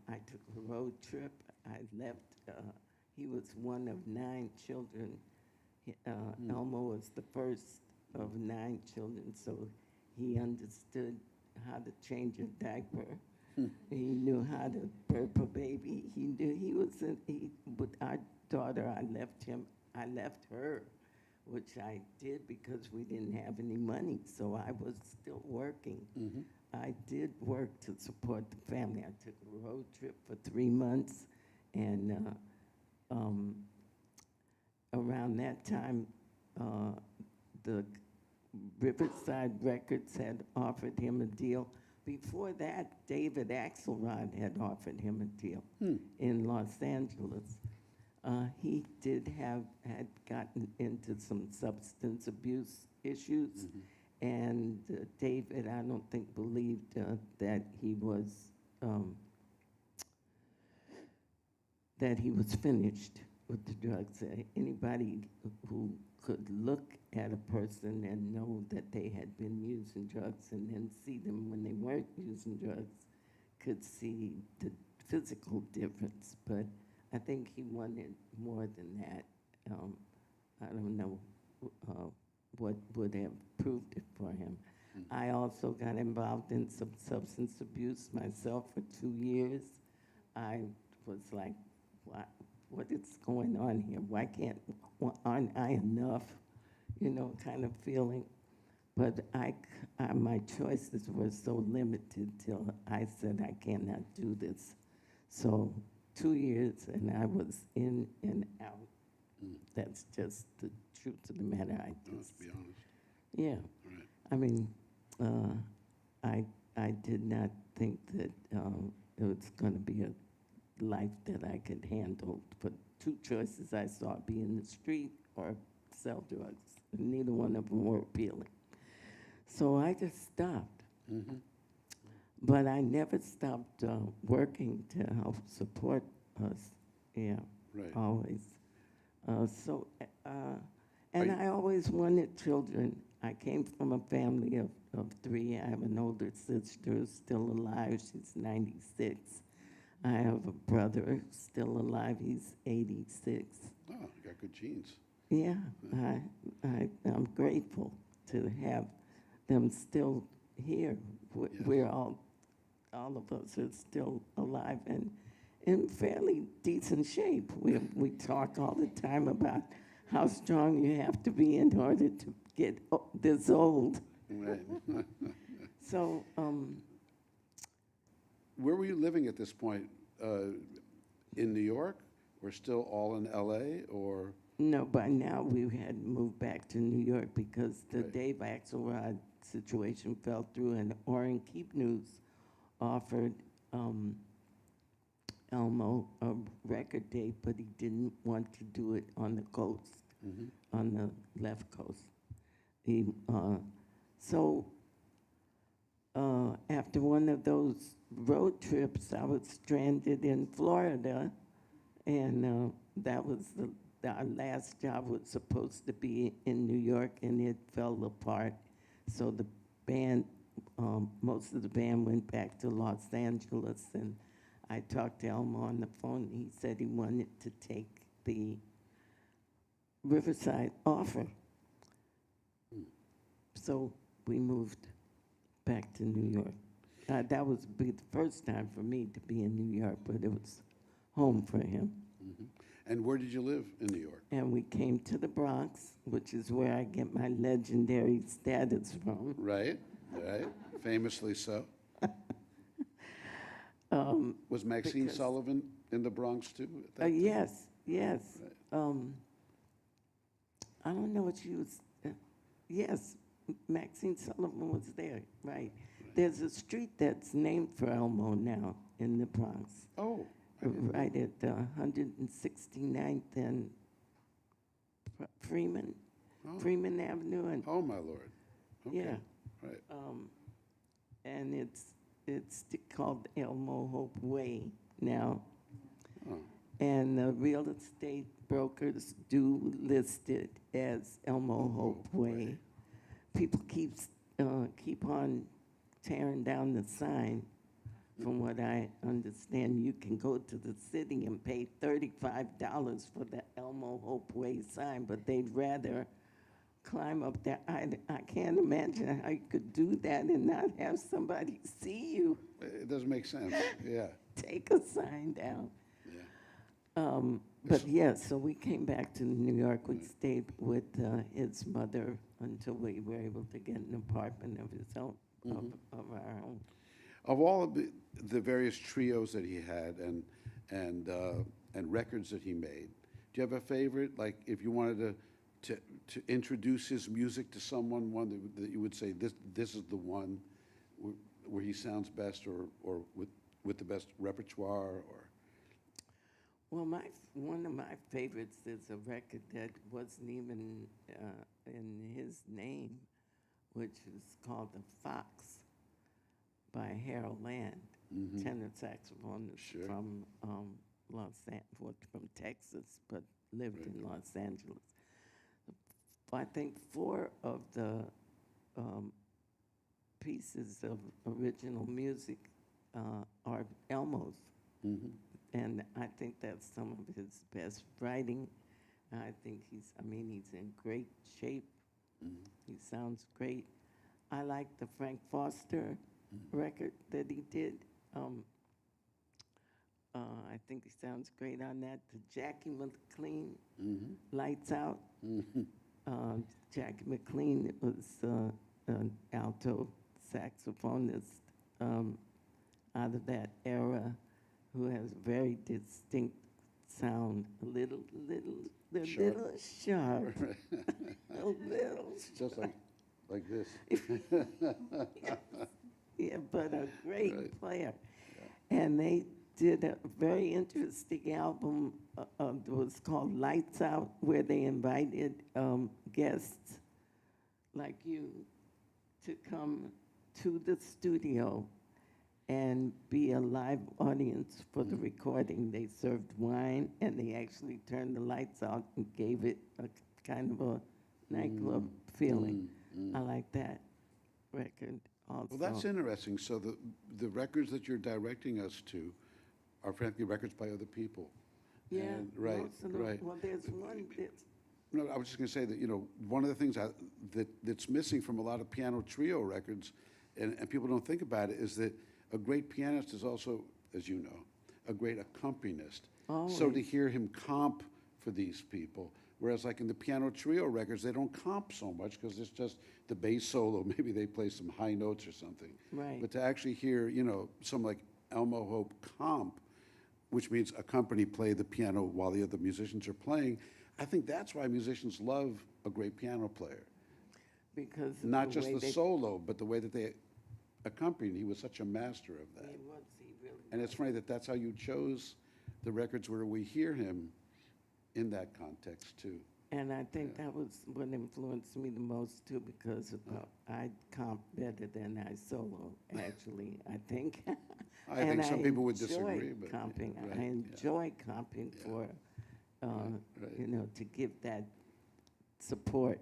S2: I took a road trip. I left. He was one of 9 children. Elmo was the first of 9 children, so he understood how to change a diaper. He knew how to burp a baby. He knew he was with our daughter. I left her, which I did because we didn't have any money, so I was still working. I did work to support the family. I took a road trip for 3 months, and around that time, the Riverside Records had offered him a deal. Before that, David Axelrod had offered him a deal in Los Angeles. He had gotten into some substance abuse issues, and David, I don't think, believed that he was finished with the drugs. Anybody who could look at a person and know that they had been using drugs and then see them when they weren't using drugs could see the physical difference. But I think he wanted more than that. I don't know what would have proved it for him. I also got involved in some substance abuse myself for 2 years. I was like, what is going on here? Why aren't I enough? You know, kind of feeling. But my choices were so limited till I said I cannot do this. So 2 years, and I was in and out. That's just the truth of the matter.
S1: Let's be honest.
S2: Yeah.
S1: Right.
S2: I mean, I did not think that it was going to be a life that I could handle. But 2 choices I saw: be in the street or sell drugs. Neither one of them were appealing. So I just stopped. But I never stopped working to help support us. Yeah,
S1: Right.
S2: always. And I always wanted children. I came from a family of 3. I have an older sister who's still alive. She's 96. I have a brother who's still alive. He's 86.
S1: Oh, you got good genes.
S2: Yeah, I'm grateful to have them still here. We're all of us are still alive and in fairly decent shape. We talk all the time about how strong you have to be in order to get this old.
S1: Right.
S2: So,
S1: Where were you living at this point? In New York? Or still all in LA? Or
S2: no, by now we had moved back to New York because the
S1: Right.
S2: Dave Axelrod situation fell through, and Oren Keep News offered Elmo a record date, but he didn't want to do it on the coast, on the left coast. After one of those road trips, I was stranded in Florida, and that was our last job was supposed to be in New York, and it fell apart. So the band, most of the band went back to Los Angeles, and I talked to Elmo on the phone. He said he wanted to take the Riverside offer. So we moved back to New York. That was the first time for me to be in New York, but it was home for him.
S1: Hmm. And where did you live in New York?
S2: And we came to the Bronx, which is where I get my legendary status from.
S1: Right, right, famously so. Was Maxine
S2: Because-
S1: Sullivan in the Bronx too? At that time?
S2: Yes, yes. I don't know what she was. Yes, Maxine Sullivan was there, right. There's a street that's named for Elmo now in the Bronx,
S1: Oh, I didn't know.
S2: right at 169th and Freeman,
S1: Oh.
S2: Freeman Avenue, and
S1: Oh, my Lord. Okay.
S2: yeah,
S1: Right.
S2: and it's called Elmo Hope Way now.
S1: Oh.
S2: And the real estate brokers do list it as Elmo Hope Way. People keep on tearing down the sign. From what I understand, you can go to the city and pay $35 for the Elmo Hope Way sign, but they'd rather climb up there. I can't imagine how you could do that and not have somebody see you
S1: It doesn't make sense, yeah,
S2: take a sign down.
S1: yeah.
S2: But yeah, so we came back to New York. We stayed with his mother until we were able to get an apartment of his own, of our own.
S1: Of all of the various trios that he had and records that he made, do you have a favorite? Like, if you wanted to introduce his music to someone, one that you would say this is the one where he sounds best, or with the best repertoire, or.
S2: Well, one of my favorites is a record that wasn't even in his name, which is called The Fox by Harold Land, tenor saxophonist
S1: Sure.
S2: from from Texas, but lived in Los Angeles. I think 4 of the pieces of original music are Elmo's. And I think that's some of his best writing. I think he's in great shape. He sounds great. I like the Frank Foster record that he did. I think he sounds great on that. The Jackie McLean, Lights Out. Jackie McLean was an alto saxophonist out of that era, who has a very distinct sound, a little sharp, a little
S1: Just like this.
S2: yeah, but a great player. And they did a very interesting album, it was called Lights Out, where they invited guests like you to come to the studio and be a live audience for the recording. They served wine, and they actually turned the lights out and gave it a kind of a nightclub feeling. I like that record also.
S1: Well, that's interesting. So the records that you're directing us to are frankly records by other people.
S2: Yeah,
S1: And, right,
S2: most of them.
S1: right.
S2: Well, there's one that's,
S1: No, I was just going to say that, one of the things that's missing from a lot of piano trio records, and people don't think about it, is that a great pianist is also, as you know, a great accompanist. So to hear him comp for these people, whereas like in the piano trio records, they don't comp so much because it's just the bass solo, maybe they play some high notes or something.
S2: Right.
S1: But to actually hear, someone like Elmo Hope comp, which means a company play the piano while the other musicians are playing, I think that's why musicians love a great piano player.
S2: because of
S1: Not
S2: the
S1: just
S2: way
S1: the
S2: they,
S1: solo, but the way that they accompanied. He was such a master of that.
S2: he really
S1: And it's funny that that's how you chose the records where we hear him in that context, too.
S2: And I think that was what influenced me the most too, because I comp better than I solo. Actually, I think.
S1: I think some people would disagree,
S2: enjoy
S1: but
S2: comping.
S1: right,
S2: I
S1: yeah.
S2: enjoy comping for,
S1: right.
S2: to give that support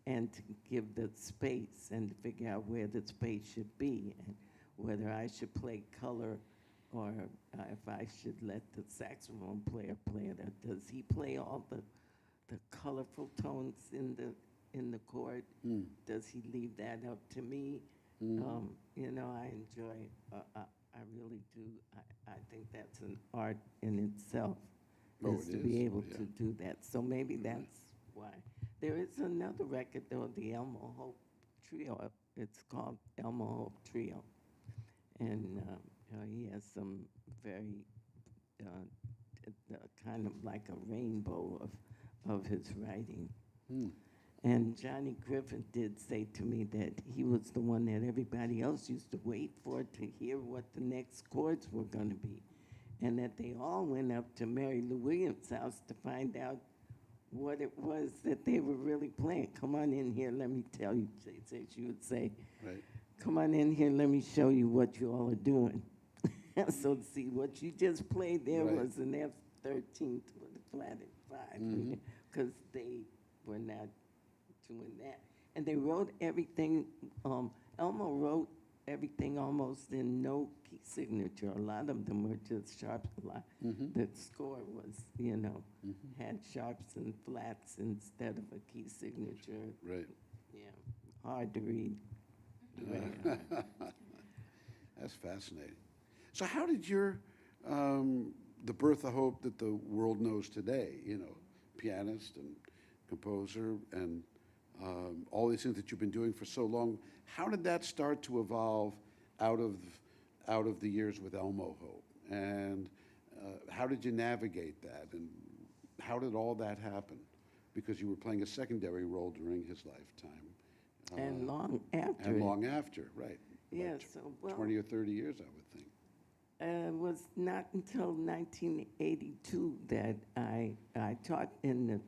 S2: and to give the space and to figure out where the space should be and whether I should play color or if I should let the saxophone player play it. Does he play all the colorful tones in the in the chord? Does he leave that up to me? You know, I enjoy, I really do. I think that's an art in itself,
S1: Oh,
S2: is
S1: it
S2: to
S1: is,
S2: be able
S1: yeah.
S2: to do that. So maybe that's why. There is another record, though, the Elmo Hope Trio. It's called Elmo Hope Trio. And he has some very kind of like a rainbow of his writing. And Johnny Griffin did say to me that he was the one that everybody else used to wait for to hear what the next chords were going to be. And that they all went up to Mary Lou Williams' house to find out what it was that they were really playing. Come on in here, let me tell you, she would say. Right. Come on in here, let me show you what you all are doing. So see, what you just played there was an F13 with a flat at 5, because they were not doing that. And they wrote everything, Elmo wrote everything almost in no key signature. A lot of them were just sharps. A lot. The score was, you know, had sharps and flats instead of a key signature.
S1: Right.
S2: Yeah, hard to read.
S1: That's fascinating. So how did your, the Bertha Hope that the world knows today, you know, pianist and composer and all these things that you've been doing for so long, how did that start to evolve out of the years with Elmo Hope? And how did you navigate that? And how did all that happen? Because you were playing a secondary role during his lifetime.
S2: And long after.
S1: And long after, right.
S2: Yeah, so, well.
S1: 20 or 30 years, I would think.
S2: It was not until 1982 that I taught in the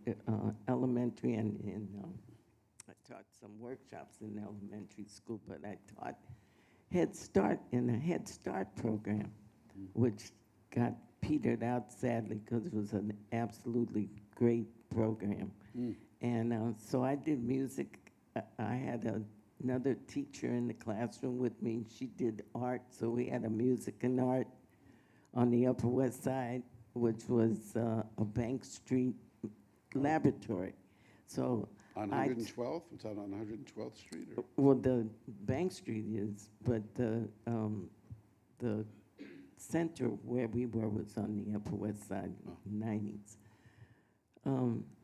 S2: elementary and I taught some workshops in elementary school, but I taught Head Start in a Head Start program, which got petered out sadly because it was an absolutely great program. And so I did music. I had another teacher in the classroom with me. She did art, so we had a music and art on the Upper West Side, which was a Bank Street laboratory. So
S1: on 112th? Was that on 112th Street? Or?
S2: Well, the Bank Street is, but the center where we were was on the Upper West Side, 90s.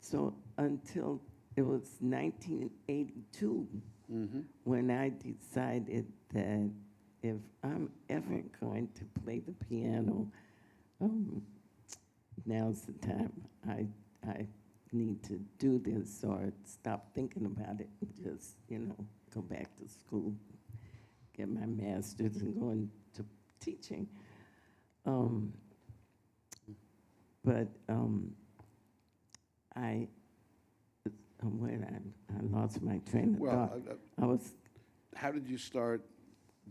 S2: So until it was 1982 when I decided that if I'm ever going to play the piano, now's the time. I need to do this or stop thinking about it and just, you know, go back to school, get my master's and go into teaching. I lost my train of thought.
S1: How did you start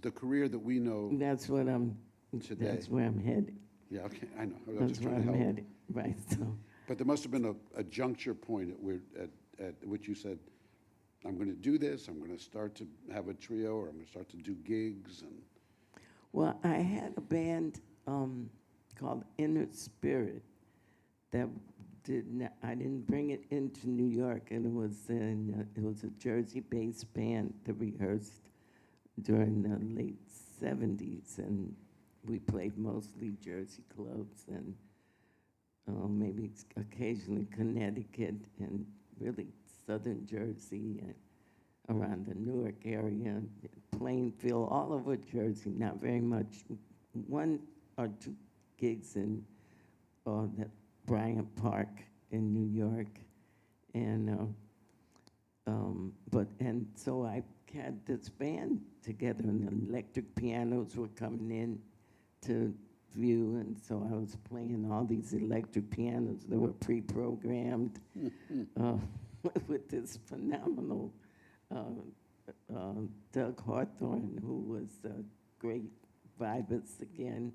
S1: the career that we know
S2: That's what I'm,
S1: today?
S2: That's where I'm headed.
S1: Yeah, okay, I know. I was
S2: That's
S1: just
S2: where
S1: trying to
S2: I'm
S1: help.
S2: headed, right, so.
S1: But there must have been a juncture point at which you said, I'm going to do this, I'm going to start to have a trio, or I'm going to start to do gigs. And
S2: Well, I had a band called Inner Spirit that I didn't bring it into New York, and it was a Jersey-based band that rehearsed during the late 70s, and we played mostly Jersey clubs and maybe occasionally Connecticut and really southern Jersey and around the Newark area, Plainfield, all over Jersey, not very much. One or two gigs in that Bryant Park in New York, and so I had this band together, and the electric pianos were coming in to view, and so I was playing all these electric pianos that were pre-programmed with this phenomenal Doug Hawthorne, who was a great vibist again.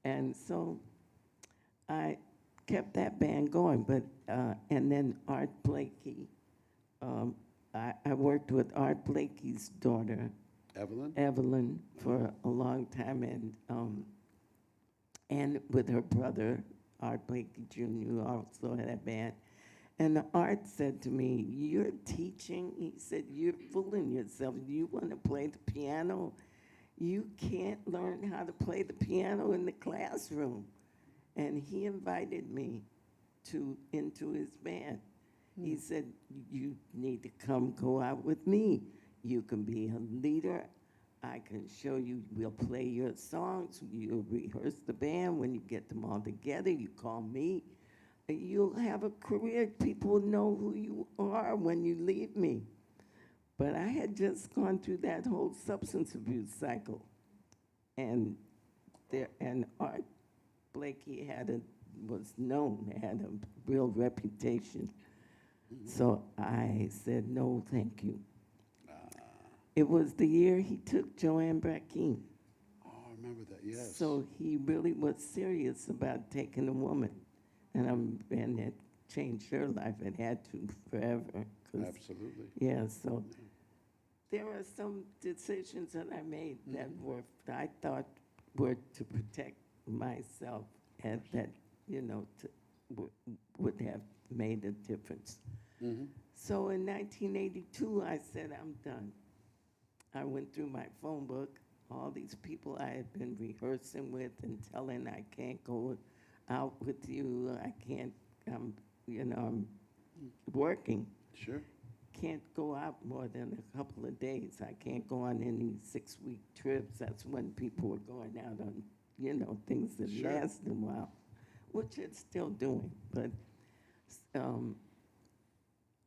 S2: And so I kept that band going, but and then Art Blakey, I worked with Art Blakey's daughter, Evelyn, for a long time, and with her brother, Art Blakey Jr., who also had a band. And Art said to me, "You're teaching?" He said, "You're fooling yourself. You want to play the piano? You can't learn how to play the piano in the classroom." And he invited me into his band. He said, "You need to come go out with me. You can be a leader. I can show you, we'll play your songs. You'll rehearse the band. When you get them all together, you call me. You'll have a career. People will know who you are when you leave me." But I had just gone through that whole substance abuse cycle. And Art Blakey was known, had a real reputation. So I said, "No, thank you." It was the year he took Joanne Brackeen.
S1: Oh, I remember that, yes.
S2: So he really was serious about taking a woman. And it changed her life. It had to forever.
S1: Absolutely.
S2: Yeah, so there are some decisions that I made that I thought were to protect myself and that, would have made a difference. So in 1982, I said, "I'm done." I went through my phone book, all these people I had been rehearsing with and telling I can't go out with you, I can't, I'm working.
S1: Sure.
S2: Can't go out more than a couple of days. I can't go on any 6-week trips. That's when people were going out on, things that
S1: Sure.
S2: last a while, which it's still doing. But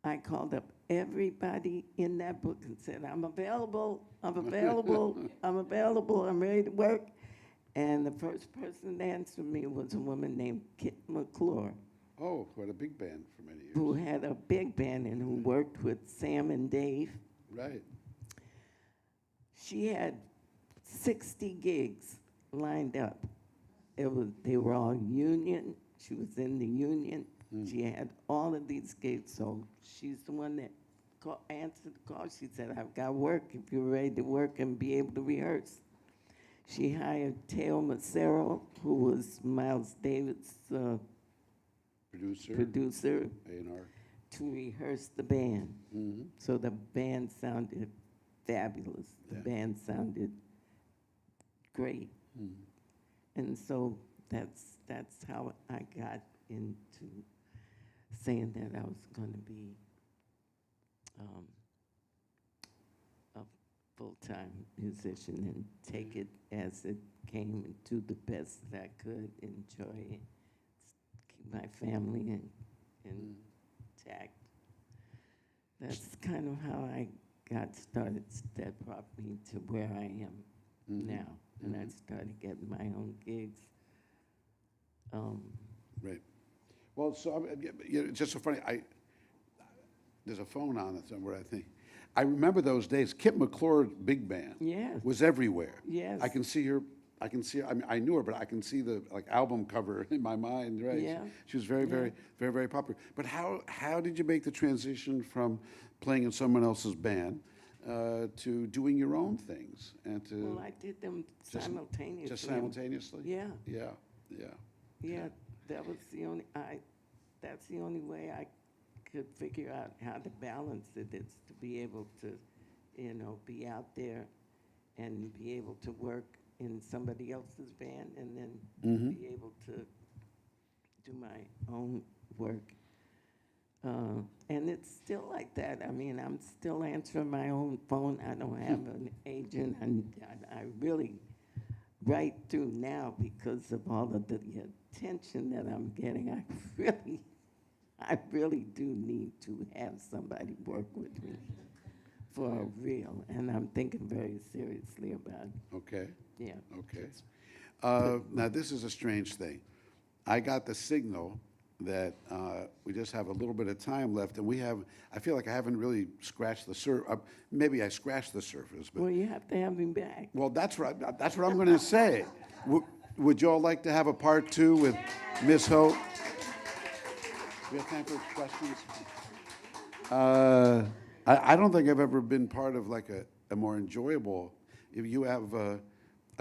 S2: I called up everybody in that book and said, "I'm available, I'm available, I'm available, I'm ready to work." And the first person that answered me was a woman named Kit McClure,
S1: Oh, who had a big band for many years.
S2: who had a big band and who worked with Sam and Dave.
S1: Right.
S2: She had 60 gigs lined up. They were all union. She was in the union. She had all of these gigs, so she's the one that answered the call. She said, "I've got work if you're ready to work and be able to rehearse." She hired Teo Macero, who was Miles Davis' producer,
S1: A&R.
S2: to rehearse the band. So the band sounded fabulous. The band sounded great. And so that's how I got into saying that I was going to be a full-time musician and take it as it came and do the best that I could, enjoy it, keep my family intact. That's kind of how I got started. That brought me to where I am now. And I started getting my own gigs.
S1: Right. Well, so it's just so funny. There's a phone on it somewhere, I think. I remember those days. Kit McClure's big band was everywhere.
S2: Yes.
S1: I can see her. I mean, I knew her, but I can see the album cover in my mind. Right.
S2: Yeah.
S1: She was very, very, very, very popular. But how did you make the transition from playing in someone else's band to doing your own things and to?
S2: Well, I did them simultaneously.
S1: Just simultaneously.
S2: Yeah.
S1: Yeah. Yeah.
S2: Yeah, that was the only, that's the only way I could figure out how to balance it, is to be able to, be out there and be able to work in somebody else's band and then be able to do my own work. And it's still like that. I mean, I'm still answering my own phone. I don't have an agent, and I really write through now because of all of the attention that I'm getting. I really do need to have somebody work with me for real, and I'm thinking very seriously about it.
S1: Okay.
S2: Yeah.
S1: Okay. Now, this is a strange thing. I got the signal that we just have a little bit of time left, and I feel like I haven't really scratched the surface. Maybe I scratched the surface, but.
S2: Well, you have to have him back.
S1: Well, that's what I'm going to say. Would you all like to have a part 2 with Miss Hope? We have time for questions. I don't think I've ever been part of like a more enjoyable. If you have, I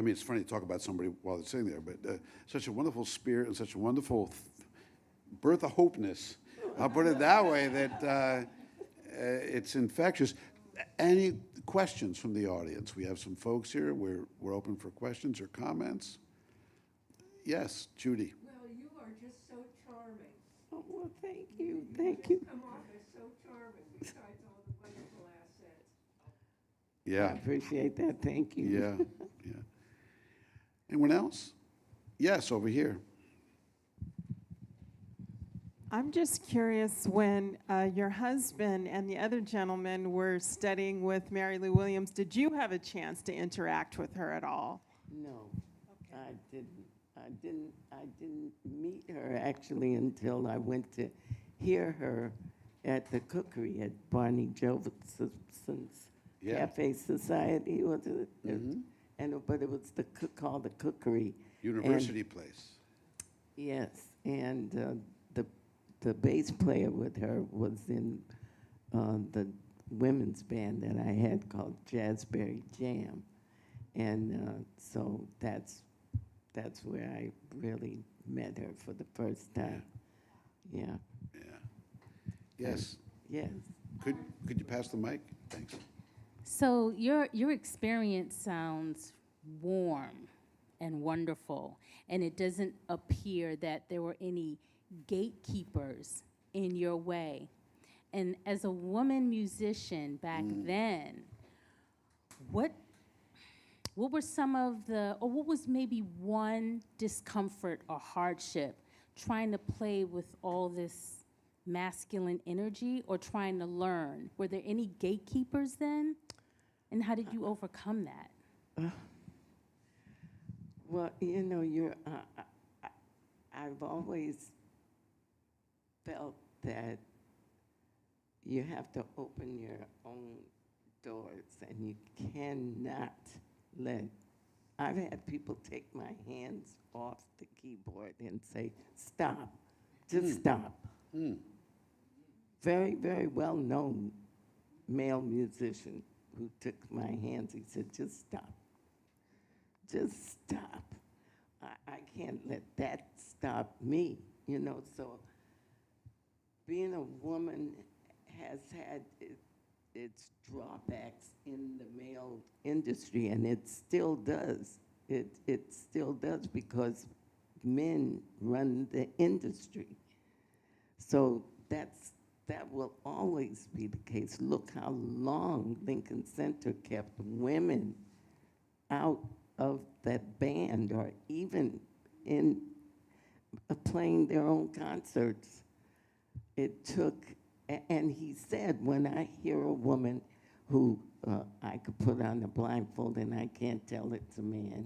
S1: mean, it's funny to talk about somebody while they're sitting there, but such a wonderful spirit and such a wonderful Bertha Hopeness I'll put it that way, that it's infectious. Any questions from the audience? We have some folks here. We're open for questions or comments. Yes, Judy.
S3: Well, you are just so charming.
S2: Oh, well, thank you, thank you.
S3: Come off as so charming besides all the wonderful assets.
S2: I
S1: Yeah,
S2: appreciate that, thank you.
S1: yeah, yeah. Anyone else? Yes, over here.
S4: I'm just curious, when your husband and the other gentleman were studying with Mary Lou Williams, did you have a chance to interact with her at all?
S2: No, I didn't. I didn't meet her actually until I went to hear her at the cookery at Barney Josephson's
S1: Yeah.
S2: Cafe Society, was it? But it was called the Cookery.
S1: University Place.
S2: Yes, and the bass player with her was in the women's band that I had called Jazzberry Jam, and so that's where I really met her for the first time. Yeah.
S1: Yeah. Yes.
S2: Yes.
S1: Could you pass the mic? Thanks.
S5: So your experience sounds warm and wonderful, and it doesn't appear that there were any gatekeepers in your way. And as a woman musician back then, what were some of the, or what was maybe one discomfort or hardship trying to play with all this masculine energy or trying to learn? Were there any gatekeepers then? And how did you overcome that?
S2: Well, I've always felt that you have to open your own doors, and you cannot I've had people take my hands off the keyboard and say, stop, just stop. Very, very well-known male musician who took my hands, he said, just stop. Just stop. I can't let that stop me, so being a woman has had its drawbacks in the male industry, and it still does. It still does because men run the industry. So that will always be the case. Look how long Lincoln Center kept women out of that band, or even in playing their own concerts. It took, and he said, when I hear a woman who I could put on a blindfold and I can't tell it's a man,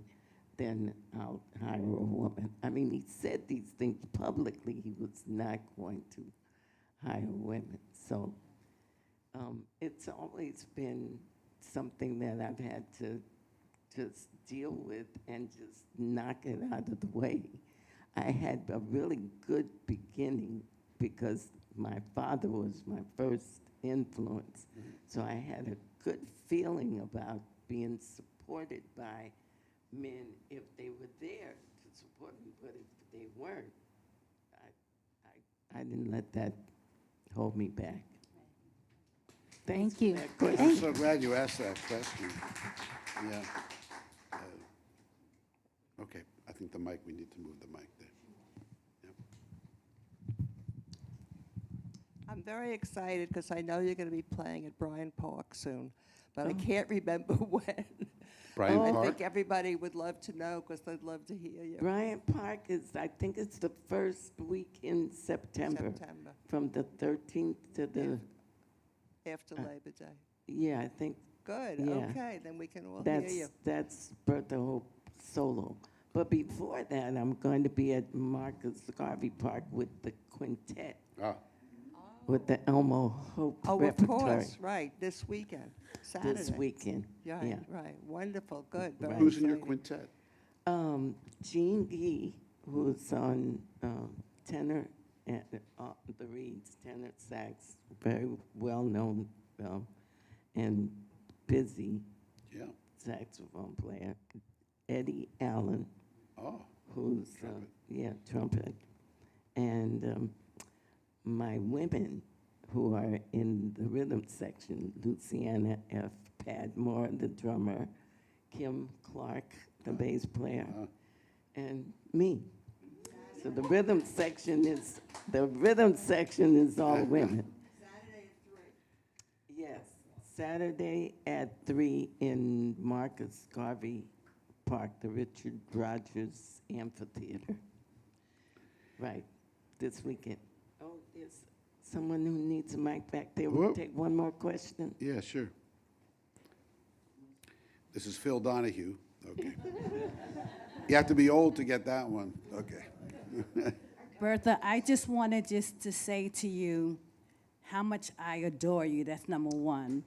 S2: then I'll hire a woman. I mean, he said these things publicly. He was not going to hire women. So it's always been something that I've had to just deal with and just knock it out of the way. I had a really good beginning because my father was my first influence. So I had a good feeling about being supported by men if they were there to support me, but if they weren't, I didn't let that hold me back. Thanks
S5: Thank you.
S2: for that question.
S1: I'm so glad you asked that question. Yeah. Okay, I think the mic, we need to move the mic there. Yep.
S3: I'm very excited because I know you're going to be playing at Bryant Park soon, but I can't remember when.
S1: Bryant
S3: I
S1: Park?
S3: think everybody would love to know because they'd love to hear you.
S2: Bryant Park is, I think it's the first week in September.
S3: September,
S2: From the 13th to the,
S3: after Labor Day.
S2: yeah, I think
S3: Good,
S2: Yeah.
S3: okay, then we can all hear you.
S2: that's Bertha Hope solo. But before that, I'm going to be at Marcus Garvey Park with the quintet,
S1: Ah,
S2: with the Elmo Hope
S3: Oh, of
S2: repertory
S3: course, right, this weekend, Saturday.
S2: this weekend.
S3: Yeah,
S2: Yeah.
S3: right, wonderful, good, very
S1: who's in your
S3: exciting.
S1: quintet?
S2: Jean Gee, who's on tenor and the reeds, tenor sax, very well known and busy
S1: Yeah.
S2: saxophone player. Eddie Allen,
S1: Oh,
S2: who's
S1: Trumpet.
S2: trumpet, and my women who are in the rhythm section, Luciana F. Padmore, the drummer, Kim Clark, the bass player, and me. So the rhythm section is all women.
S3: Saturday at 3.
S2: Yes, Saturday at 3 in Marcus Garvey Park, the Richard Rogers Amphitheater. Right, this weekend. Oh, there's someone who needs a mic back there. We'll
S1: Whoop.
S2: take one more question.
S1: Yeah, sure. This is Phil Donahue. Okay. You have to be old to get that one. Okay.
S6: Bertha, I just wanted to say to you how much I adore you. That's number one.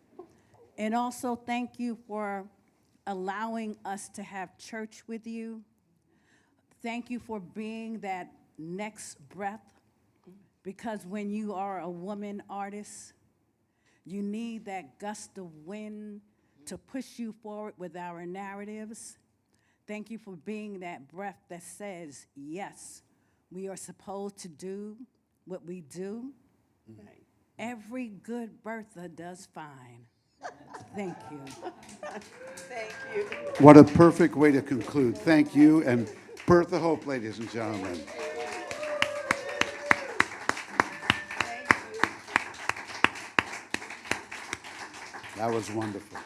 S6: And also thank you for allowing us to have church with you. Thank you for being that next breath, because when you are a woman artist, you need that gust of wind to push you forward with our narratives. Thank you for being that breath that says, yes, we are supposed to do what we do.
S2: Right.
S6: Every good Bertha does fine. Thank you.
S2: Thank you.
S1: What a perfect way to conclude. Thank you, and Bertha Hope, ladies and gentlemen. That was wonderful.